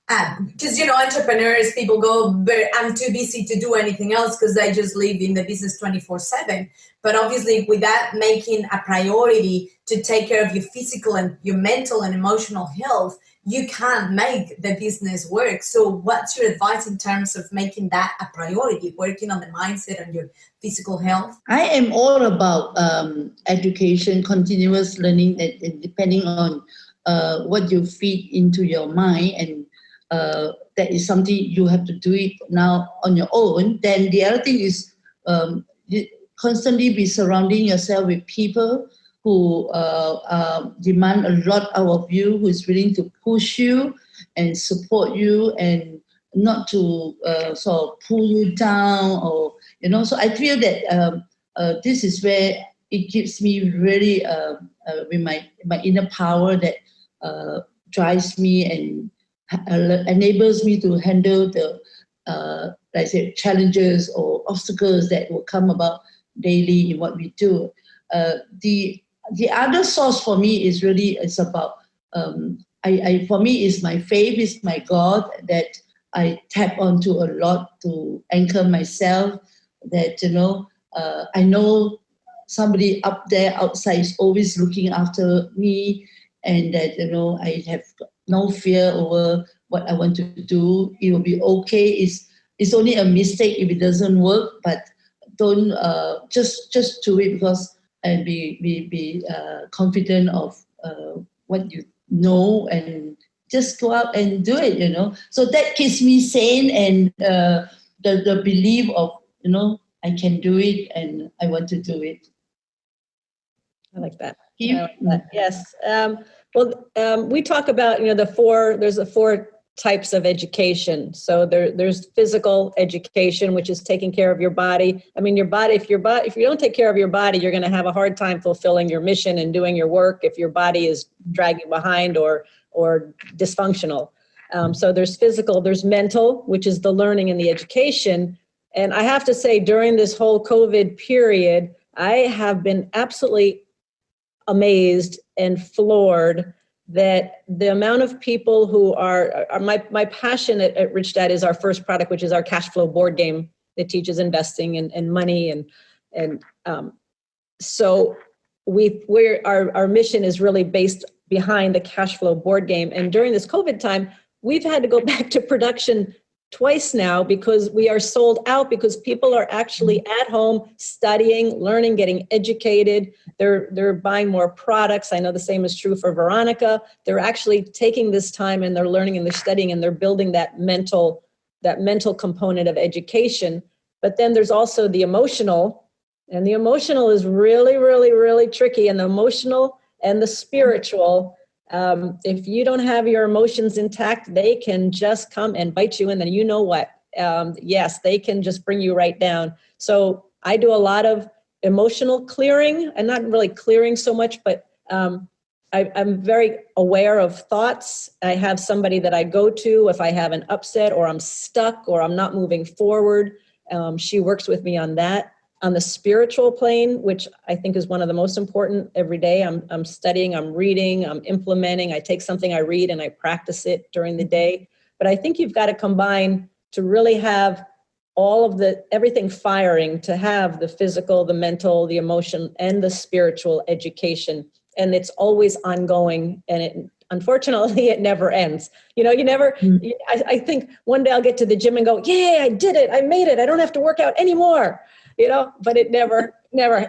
Because, you know, entrepreneurs, people go, but I'm too busy to do anything else because they just live in the business 24/7. But obviously, with that making a priority to take care of your physical and your mental and emotional health, you can't make the business work. So what's your advice in terms of making that a priority, working on the mindset and your physical health? I am all about education, continuous learning, and depending on what you feed into your mind, and that is something you have to do it now on your own. Then the other thing is constantly be surrounding yourself with people who demand a lot out of you, who is willing to push you and support you, and not to sort of pull you down, or you know. So I feel that this is where it gives me really with my inner power that drives me and enables me to handle the like I said, challenges or obstacles that will come about daily in what we do. The other source for me is really, it's about for me is my faith, is my God, that I tap onto a lot to anchor myself. That you know, I know somebody up there outside is always looking after me, and that you know I have no fear over what I want to do. It will be okay. It's only a mistake if it doesn't work, but don't just do it because and be confident of what you know, and just go out and do it, you know. So that keeps me sane, and the belief of, you know, I can do it and I want to do it. I like that. I like that. Yes. We talk about, you know, there's the four types of education. So there's physical education, which is taking care of your body. I mean, your body, if you don't take care of your body, you're going to have a hard time fulfilling your mission and doing your work if your body is dragging behind or dysfunctional. So there's physical, there's mental, which is the learning and the education. And I have to say, during this whole COVID period, I have been absolutely amazed and floored that the amount of people who are my passion at Rich Dad is our first product, which is our cash flow board game that teaches investing and money. So our mission is really based behind the cash flow board game. And during this COVID time, we've had to go back to production twice now because we are sold out, because people are actually at home studying, learning, getting educated. They're buying more products. I know the same is true for Veronica. They're actually taking this time and they're learning and they're studying and they're building that mental component of education. But then there's also the emotional, and the emotional is really, really, really tricky. And the emotional and the spiritual, if you don't have your emotions intact, they can just come and bite you. And then you know what? Yes, they can just bring you right down. So I do a lot of emotional clearing, and not really clearing so much, but I'm very aware of thoughts. I have somebody that I go to if I have an upset or I'm stuck or I'm not moving forward. She works with me on that. On the spiritual plane, which I think is one of the most important, every day I'm studying, I'm reading, I'm implementing. I take something I read and I practice it during the day. But I think you've got to combine to really have all of everything firing, to have the physical, the mental, the emotion, and the spiritual education. And it's always ongoing, and unfortunately, it never ends. You know, I think one day I'll get to the gym and go, yeah, I did it. I made it. I don't have to work out anymore. You know, but it never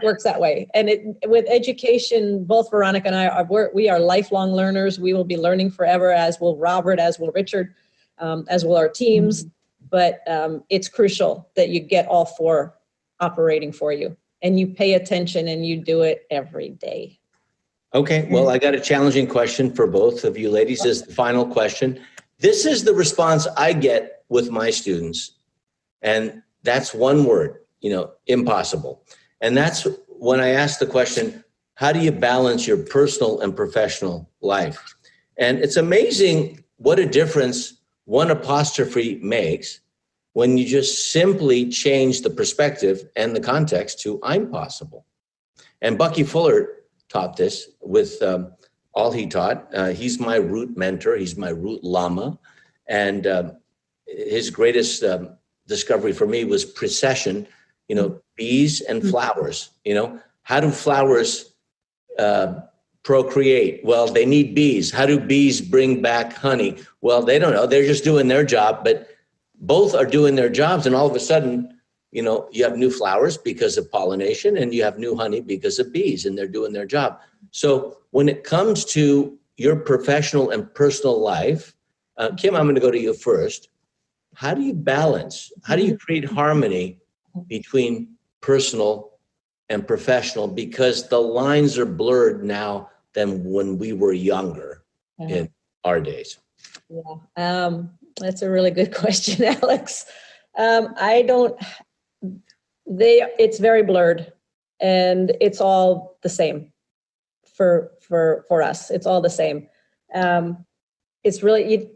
works that way. And with education, both Veronica and I we are lifelong learners. We will be learning forever, as will Robert, as will Richard, as will our teams. But it's crucial that you get all four operating for you, and you pay attention and you do it every day. Okay, well, I got a challenging question for both of you ladies. This is the final question. This is the response I get with my students, and that's one word. Impossible. And that's when I ask the question, how do you balance your personal and professional life? And it's amazing what a difference one apostrophe makes when you just simply change the perspective and the context to I'm possible. And Bucky Fuller taught this with all he taught. He's my root mentor. He's my root llama. And his greatest discovery for me was precession, bees and flowers. How do flowers procreate? Well, they need bees. How do bees bring back honey? Well, they don't know. They're just doing their job, but both are doing their jobs. And all of a sudden, you have new flowers because of pollination, and you have new honey because of bees, and they're doing their job. So when it comes to your professional and personal life, Kim, I'm going to go to you first. How do you balance? How do you create harmony between personal and professional? Because the lines are blurred now than when we were younger in our days. Yeah, that's a really good question, Alex. It's very blurred, and it's all the same for us. It's all the same. It's really,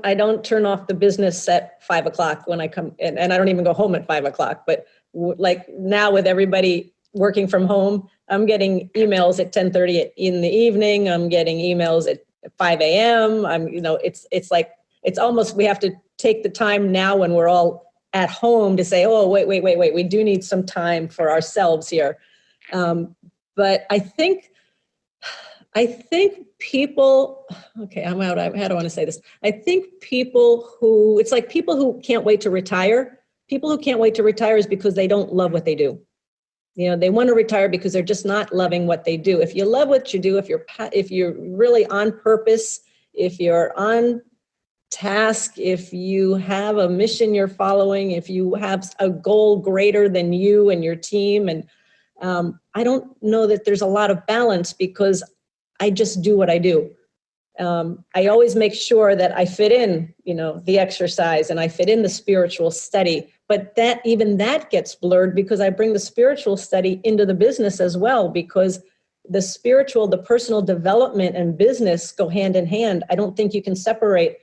I don't turn off the business at 5 o'clock when I come in, and I don't even go home at 5 o'clock, but like now with everybody working from home, I'm getting emails at 10:30 in the evening. I'm getting emails at 5 a.m. It's almost, we have to take the time now when we're all at home to say, oh, wait, we do need some time for ourselves here. But I think people, okay, how do I want to say this? I think it's like people who can't wait to retire. People who can't wait to retire is because they don't love what they do. They want to retire because they're just not loving what they do. If you love what you do, if you're really on purpose, if you're on task, if you have a mission you're following, if you have a goal greater than you and your team, and I don't know that there's a lot of balance because I just do what I do. I always make sure that I fit in, the exercise, and I fit in the spiritual study, but even that gets blurred because I bring the spiritual study into the business as well, because the personal development and business go hand in hand. I don't think you can separate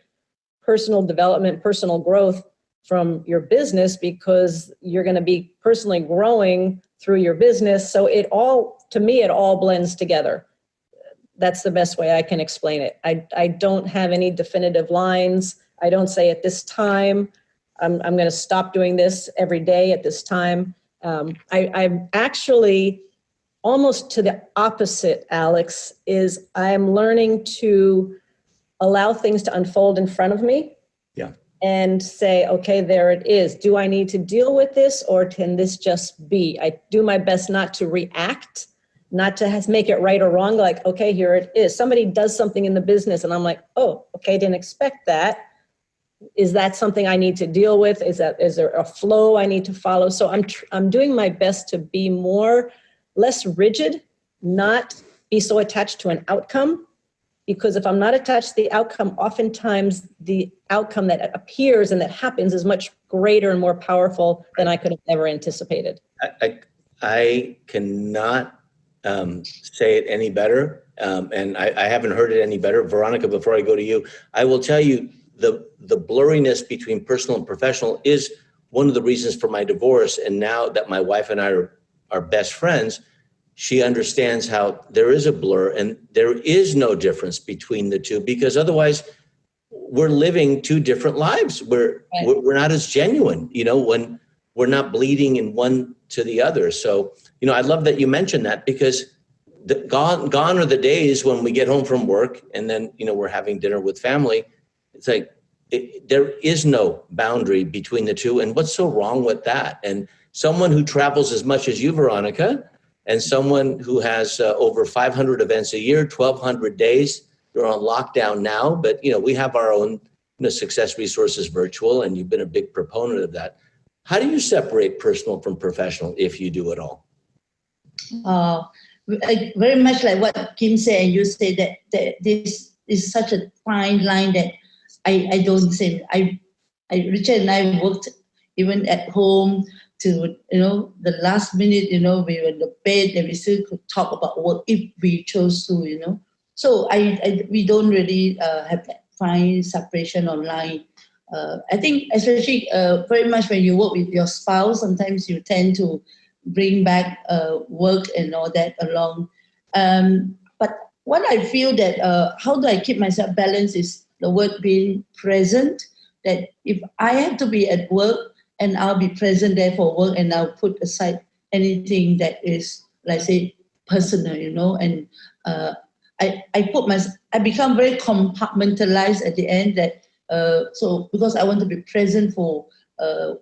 personal development, personal growth from your business, because you're going to be personally growing through your business. So to me, it all blends together. That's the best way I can explain it. I don't have any definitive lines. I don't say at this time, I'm going to stop doing this every day at this time. I'm actually almost to the opposite, Alex, is I'm learning to allow things to unfold in front of me. Yeah. And say, okay, there it is. Do I need to deal with this, or can this just be? I do my best not to react, not to make it right or wrong. Like, okay, here it is. Somebody does something in the business and I'm like, oh, okay, didn't expect that. Is that something I need to deal with? Is there a flow I need to follow? So I'm doing my best to be less rigid, not be so attached to an outcome. Because if I'm not attached to the outcome, oftentimes the outcome that appears and that happens is much greater and more powerful than I could have ever anticipated. I cannot say it any better, and I haven't heard it any better. Veronica, before I go to you, I will tell you the blurriness between personal and professional is one of the reasons for my divorce. And now that my wife and I are best friends, she understands how there is a blur and there is no difference between the two, because otherwise we're living two different lives. We're not as genuine, when we're not bleeding in one to the other. So, I love that you mentioned that, because gone are the days when we get home from work and then, we're having dinner with family. It's like, there is no boundary between the two. And what's so wrong with that? And someone who travels as much as you, Veronica, and someone who has over 500 events a year, 1,200 days, you're on lockdown now, but we have our own success resources virtual, and you've been a big proponent of that. How do you separate personal from professional, if you do at all? Very much like what Kim said, and you say that this is such a fine line that I don't say. Richard and I worked even at home to, the last minute, we were in the bed and we still could talk about work if we chose to, So we don't really have that fine separation online. I think especially very much when you work with your spouse, sometimes you tend to bring back work and all that along. But what I feel that how do I keep myself balanced is the word being present, that if I have to be at work and I'll be present there for work and I'll put aside anything that is, like say, personal, and I become very compartmentalized at the end that, so because I want to be present for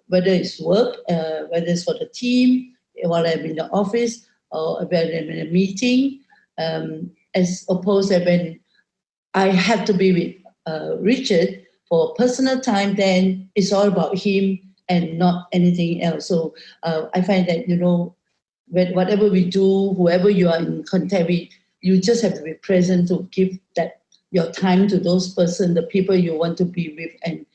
whether it's work, whether it's for the team, while I'm in the office or when I'm in a meeting, as opposed to when I have to be with Richard for personal time, then it's all about him and not anything else. So I find that, whatever we do, whoever you are in contact with, you just have to be present to give that your time to those person, the people you want to be with, and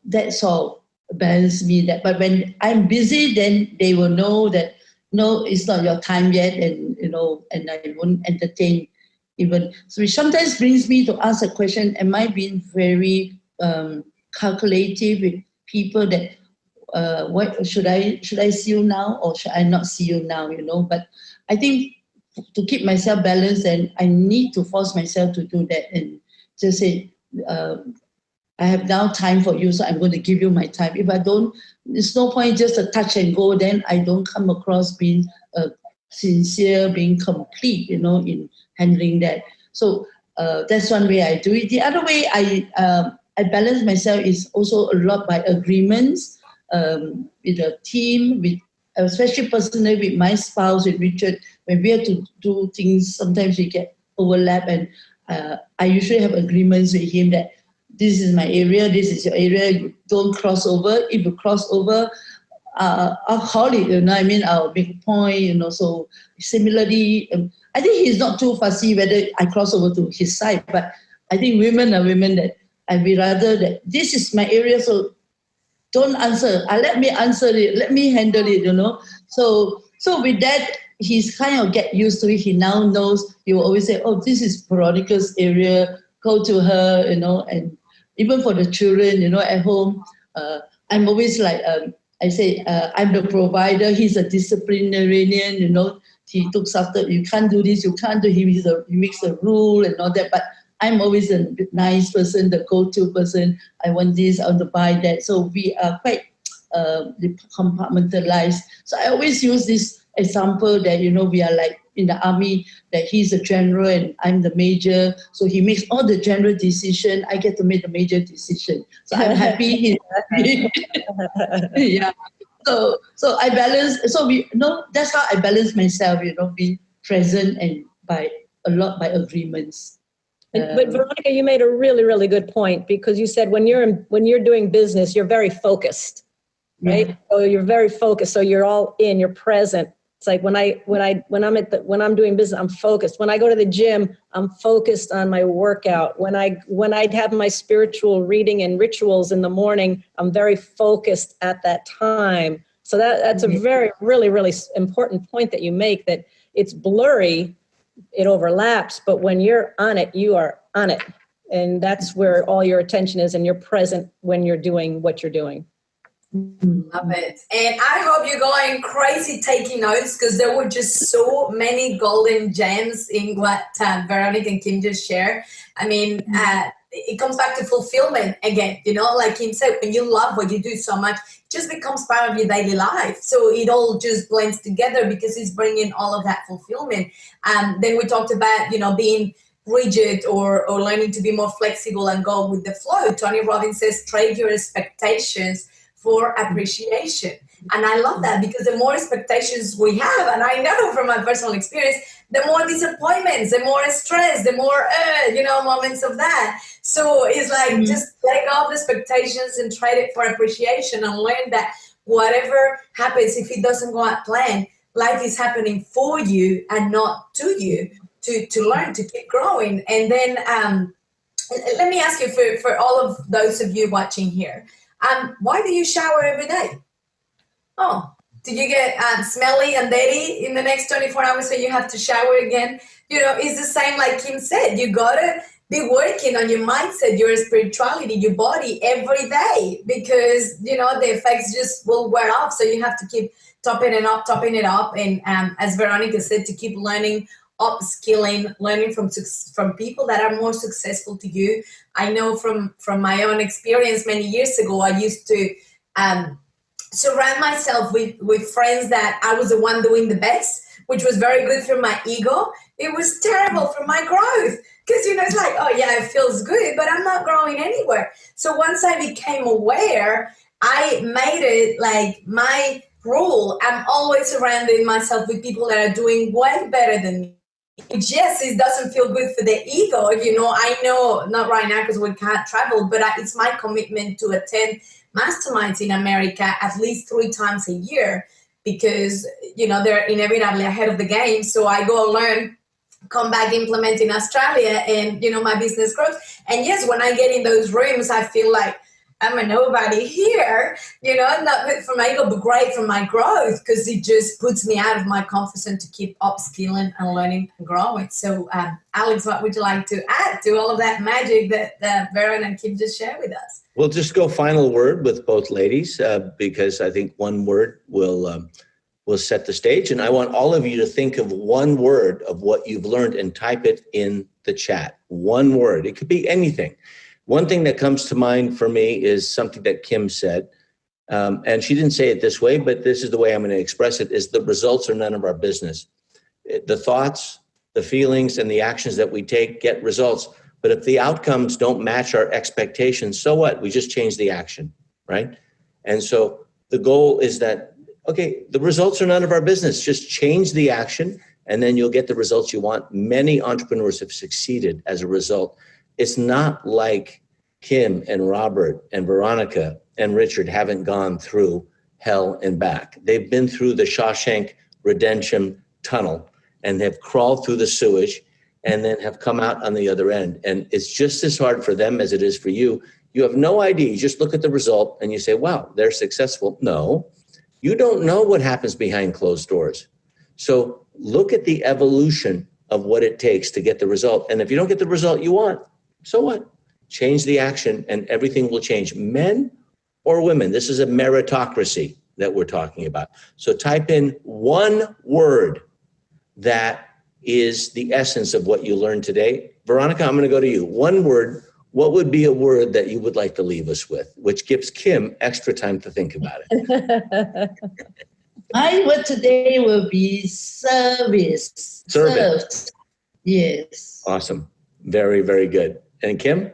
that's all balance me. That, but when I'm busy, then they will know that no, it's not your time yet, and and I won't entertain even. So it sometimes brings me to ask a question: am I being very calculative with people that? What should I see you now or should I not see you now? But I think to keep myself balanced, and I need to force myself to do that and just say, I have now time for you, so I'm going to give you my time. If I don't, there's no point just a touch and go. Then I don't come across being sincere, being complete, in handling that. So that's one way I do it. The other way I balance myself is also a lot by agreements. With a team, with especially personally with my spouse, with Richard, when we have to do things, sometimes we get overlap, and I usually have agreements with him that this is my area, this is your area, you don't cross over. If you cross over, I'll call it, I'll make a point, so similarly, I think he's not too fussy whether I cross over to his side, but I think women are women that I'd be rather that this is my area, so don't answer. Let me answer it. Let me handle it, So with that, he's kind of get used to it. He now knows. He will always say, oh, this is Veronica's area. Go to her, and even for the children, at home, I'm always like, I say, I'm the provider. He's a disciplinarian, He looks after, you can't do this, you can't do, he makes a rule and all that. But I'm always a nice person, the go-to person. I want this, I want to buy that. So we are quite compartmentalized. So I always use this example that, we are like in the army, that he's a general and I'm the major. So he makes all the general decision. I get to make the major decision. So I'm happy he's happy. Yeah. So I balance. So that's how I balance myself, being present and by a lot by agreements. But Veronica, you made a really, really good point, because you said when you're doing business, you're very focused, right? Yeah. So you're very focused. So you're all in. You're present. It's like when I'm doing business, I'm focused. When I go to the gym, I'm focused on my workout. When I'd have my spiritual reading and rituals in the morning, I'm very focused at that time. So that's a very, really, really important point that you make. That it's blurry. It overlaps, but when you're on it, you are on it. And that's where all your attention is, and you're present when you're doing what you're doing. Love it. And I hope you're going crazy taking notes, because there were just so many golden gems in what Veronica and Kim just shared. I mean, it comes back to fulfillment again, like Kim said, when you love what you do so much, it just becomes part of your daily life. So it all just blends together because it's bringing all of that fulfillment. Then we talked about, being rigid or learning to be more flexible and go with the flow. Tony Robbins says, trade your expectations for appreciation. And I love that, because the more expectations we have, and I know from my personal experience, the more disappointments, the more stress, the more, moments of that. So it's like, just let go of the expectations and trade it for appreciation, and learn that whatever happens, if it doesn't go as planned, life is happening for you and not to you, to learn, to keep growing. And then let me ask you, for all of those of you watching here, why do you shower every day? Oh, did you get smelly and dirty in the next 24 hours, so you have to shower again? It's the same like Kim said. You got to be working on your mindset, your spirituality, your body every day, because, the effects just will wear off. So you have to keep topping it up. And as Veronica said, to keep learning upskilling, learning from people that are more successful to you. I know from my own experience many years ago, I used to surround myself with friends that I was the one doing the best, which was very good for my ego. It was terrible for my growth because, it's like, oh yeah, it feels good, but I'm not growing anywhere. So once I became aware, I made it like my rule. I'm always surrounding myself with people that are doing way better than me. Which, yes, it doesn't feel good for the ego. I know not right now because we can't travel, but it's my commitment to attend masterminds in America at least 3 times a year because, they're inevitably ahead of the game. So I go learn, come back, implement in Australia, and, my business grows. And yes, when I get in those rooms, I feel like I'm a nobody here, not good for my ego, but great for my growth because it just puts me out of my comfort zone to keep upskilling and learning and growing. So, Alex, what would you like to add to all of that magic that Veronica and Kim just shared with us? We'll just go final word with both ladies because I think one word will set the stage. And I want all of you to think of one word of what you've learned and type it in the chat. One word. It could be anything. One thing that comes to mind for me is something that Kim said, and she didn't say it this way, but this is the way I'm going to express it, is the results are none of our business. The thoughts, the feelings, and the actions that we take get results. But if the outcomes don't match our expectations, so what? We just change the action, right? And so the goal is that, okay, the results are none of our business. Just change the action, and then you'll get the results you want. Many entrepreneurs have succeeded as a result. It's not like Kim and Robert and Veronica and Richard haven't gone through hell and back. They've been through the Shawshank Redemption tunnel and have crawled through the sewage and then have come out on the other end. And it's just as hard for them as it is for you. You have no idea. You just look at the result and you say, wow, they're successful. No, you don't know what happens behind closed doors. So look at the evolution of what it takes to get the result. And if you don't get the result you want, so what? Change the action and everything will change. Men or women, this is a meritocracy that we're talking about. So type in one word that is the essence of what you learned today. Veronica, I'm going to go to you. One word. What would be a word that you would like to leave us with, which gives Kim extra time to think about it? My word today will be service. Served. Yes. Awesome. Very, very good. And Kim?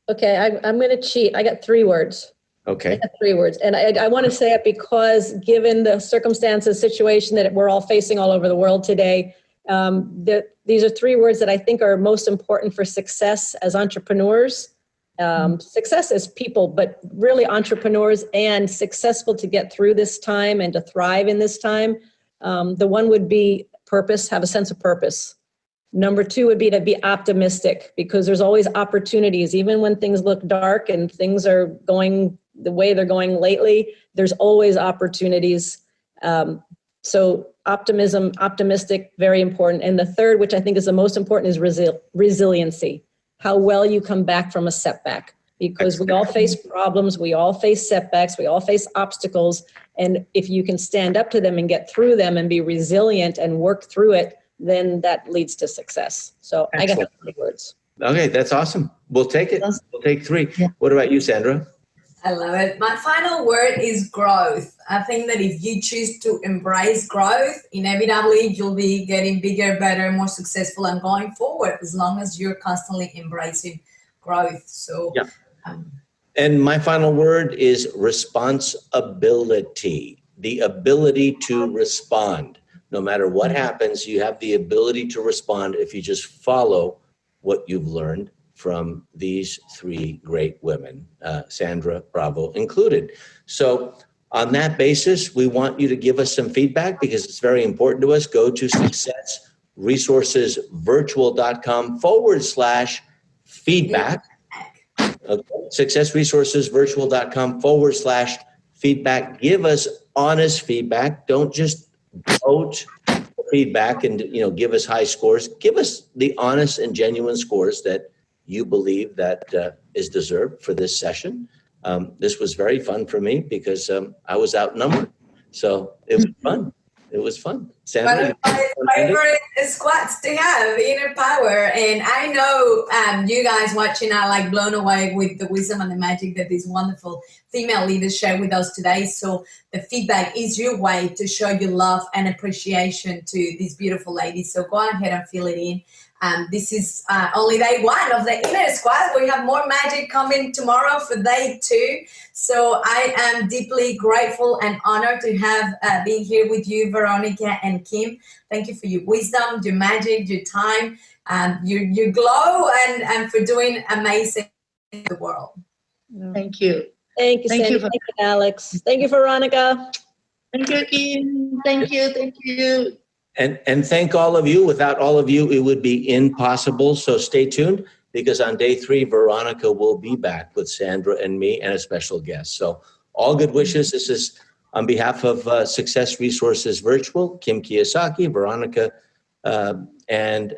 Okay, I'm going to cheat. I got 3 words. Okay. I got 3 words. And I want to say it because given the circumstances, situation that we're all facing all over the world today, these are 3 words that I think are most important for success as entrepreneurs, success as people, but really entrepreneurs and successful to get through this time and to thrive in this time. The one would be purpose, have a sense of purpose. Number 2 would be to be optimistic because there's always opportunities. Even when things look dark and things are going the way they're going lately, there's always opportunities. So optimism, optimistic, very important. And the 3rd, which I think is the most important, is resiliency. How well you come back from a setback. Because we all face problems, we all face setbacks, we all face obstacles. And if you can stand up to them and get through them and be resilient and work through it, then that leads to success. So excellent. I got 3 words. Okay, that's awesome. We'll take it. We'll take 3. Yeah. What about you, Sandra? I love it. My final word is growth. I think that if you choose to embrace growth, inevitably you'll be getting bigger, better, more successful and going forward as long as you're constantly embracing growth. So, yeah. And my final word is responsibility, the ability to respond. No matter what happens, you have the ability to respond if you just follow what you've learned from these 3 great women, Sandra Bravo included. So on that basis, we want you to give us some feedback because it's very important to us. Go to successresourcesvirtual.com/feedback. Okay. Successresourcesvirtual.com/feedback. Give us honest feedback. Don't just vote feedback and give us high scores. Give us the honest and genuine scores that you believe that is deserved for this session. This was very fun for me because I was outnumbered. So it was fun. It was fun. One Sandra, of my favorite squats to have, inner power. And I know you guys watching are like blown away with the wisdom and the magic that these wonderful female leaders share with us today. So the feedback is your way to show your love and appreciation to these beautiful ladies. So go ahead and fill it in. This is only day one of the inner squad. We have more magic coming tomorrow for day 2. So I am deeply grateful and honored to have been here with you, Veronica and Kim. Thank you for your wisdom, your magic, your time, your glow, and for doing amazing in the world. Thank you. Thank you, Sandy. Thank you, Alex. Thank you, Veronica. Thank you, Kim. Thank you. Thank you. And thank all of you. Without all of you, it would be impossible. So stay tuned, because on day 3, Veronica will be back with Sandra and me and a special guest. So all good wishes. This is on behalf of Success Resources Virtual, Kim Kiyosaki, Veronica, and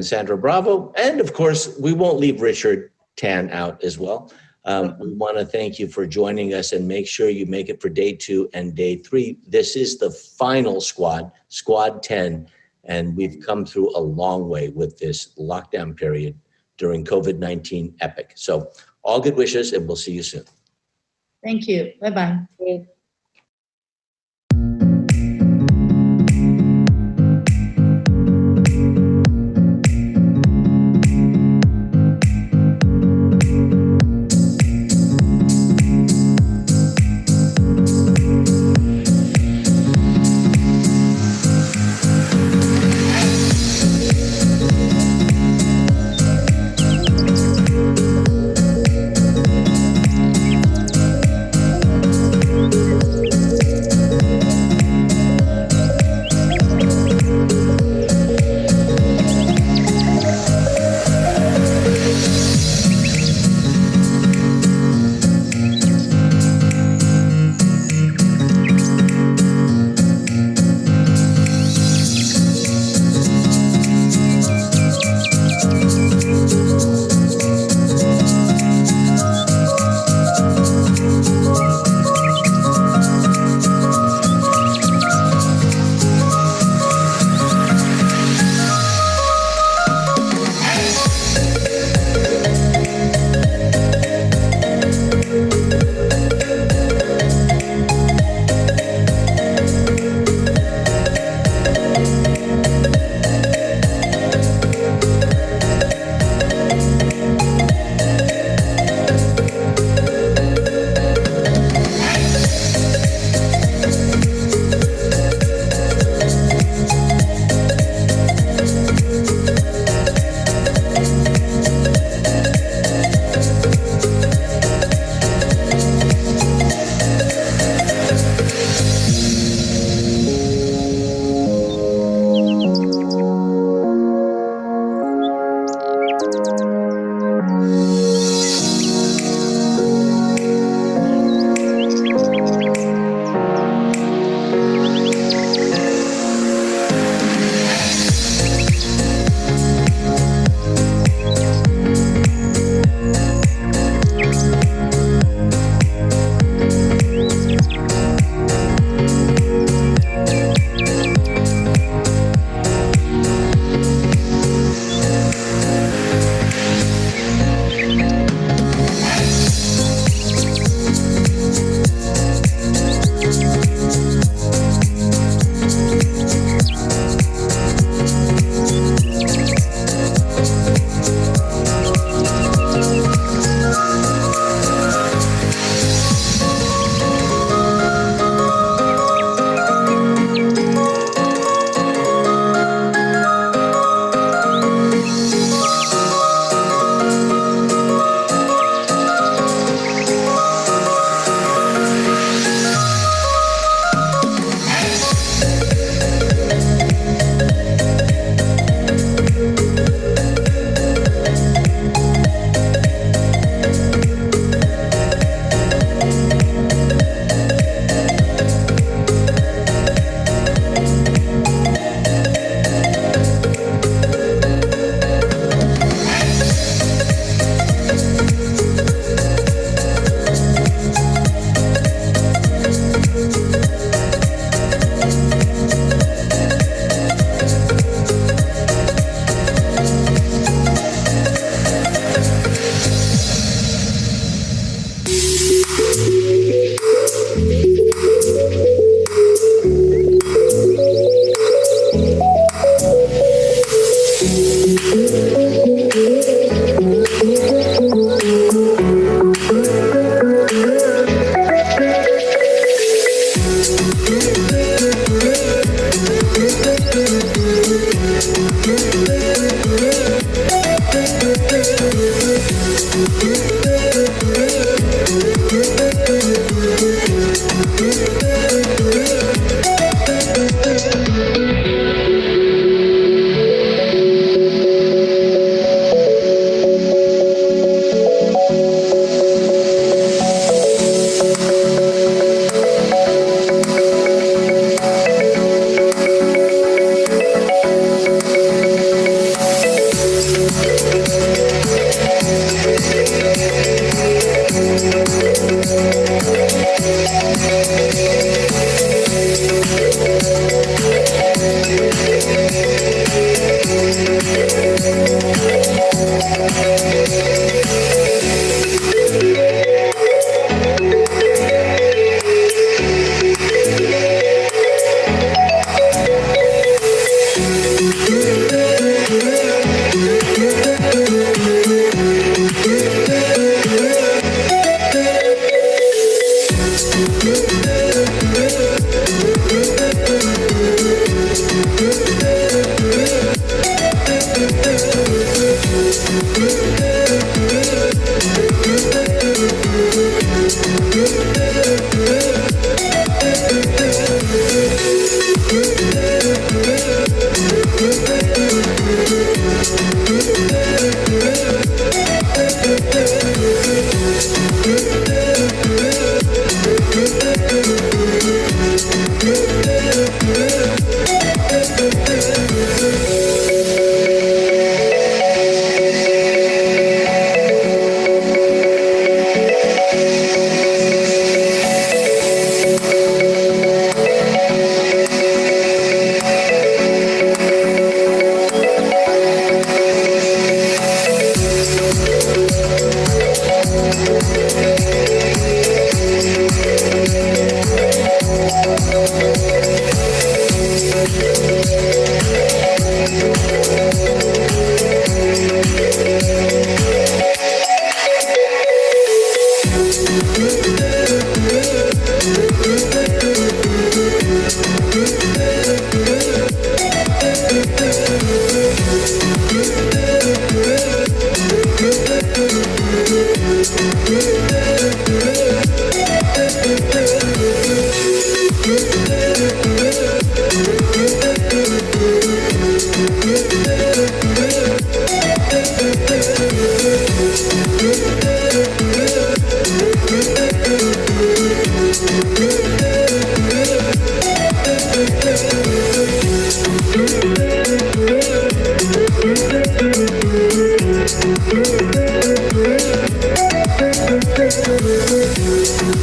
Sandra Bravo. And of course, we won't leave Richard Tan out as well. We want to thank you for joining us, and make sure you make it for day 2 and day 3. This is the final squad, squad 10, and we've come through a long way with this lockdown period during COVID-19 epic. So all good wishes, and we'll see you soon. Thank you. Bye-bye.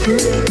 Thank you.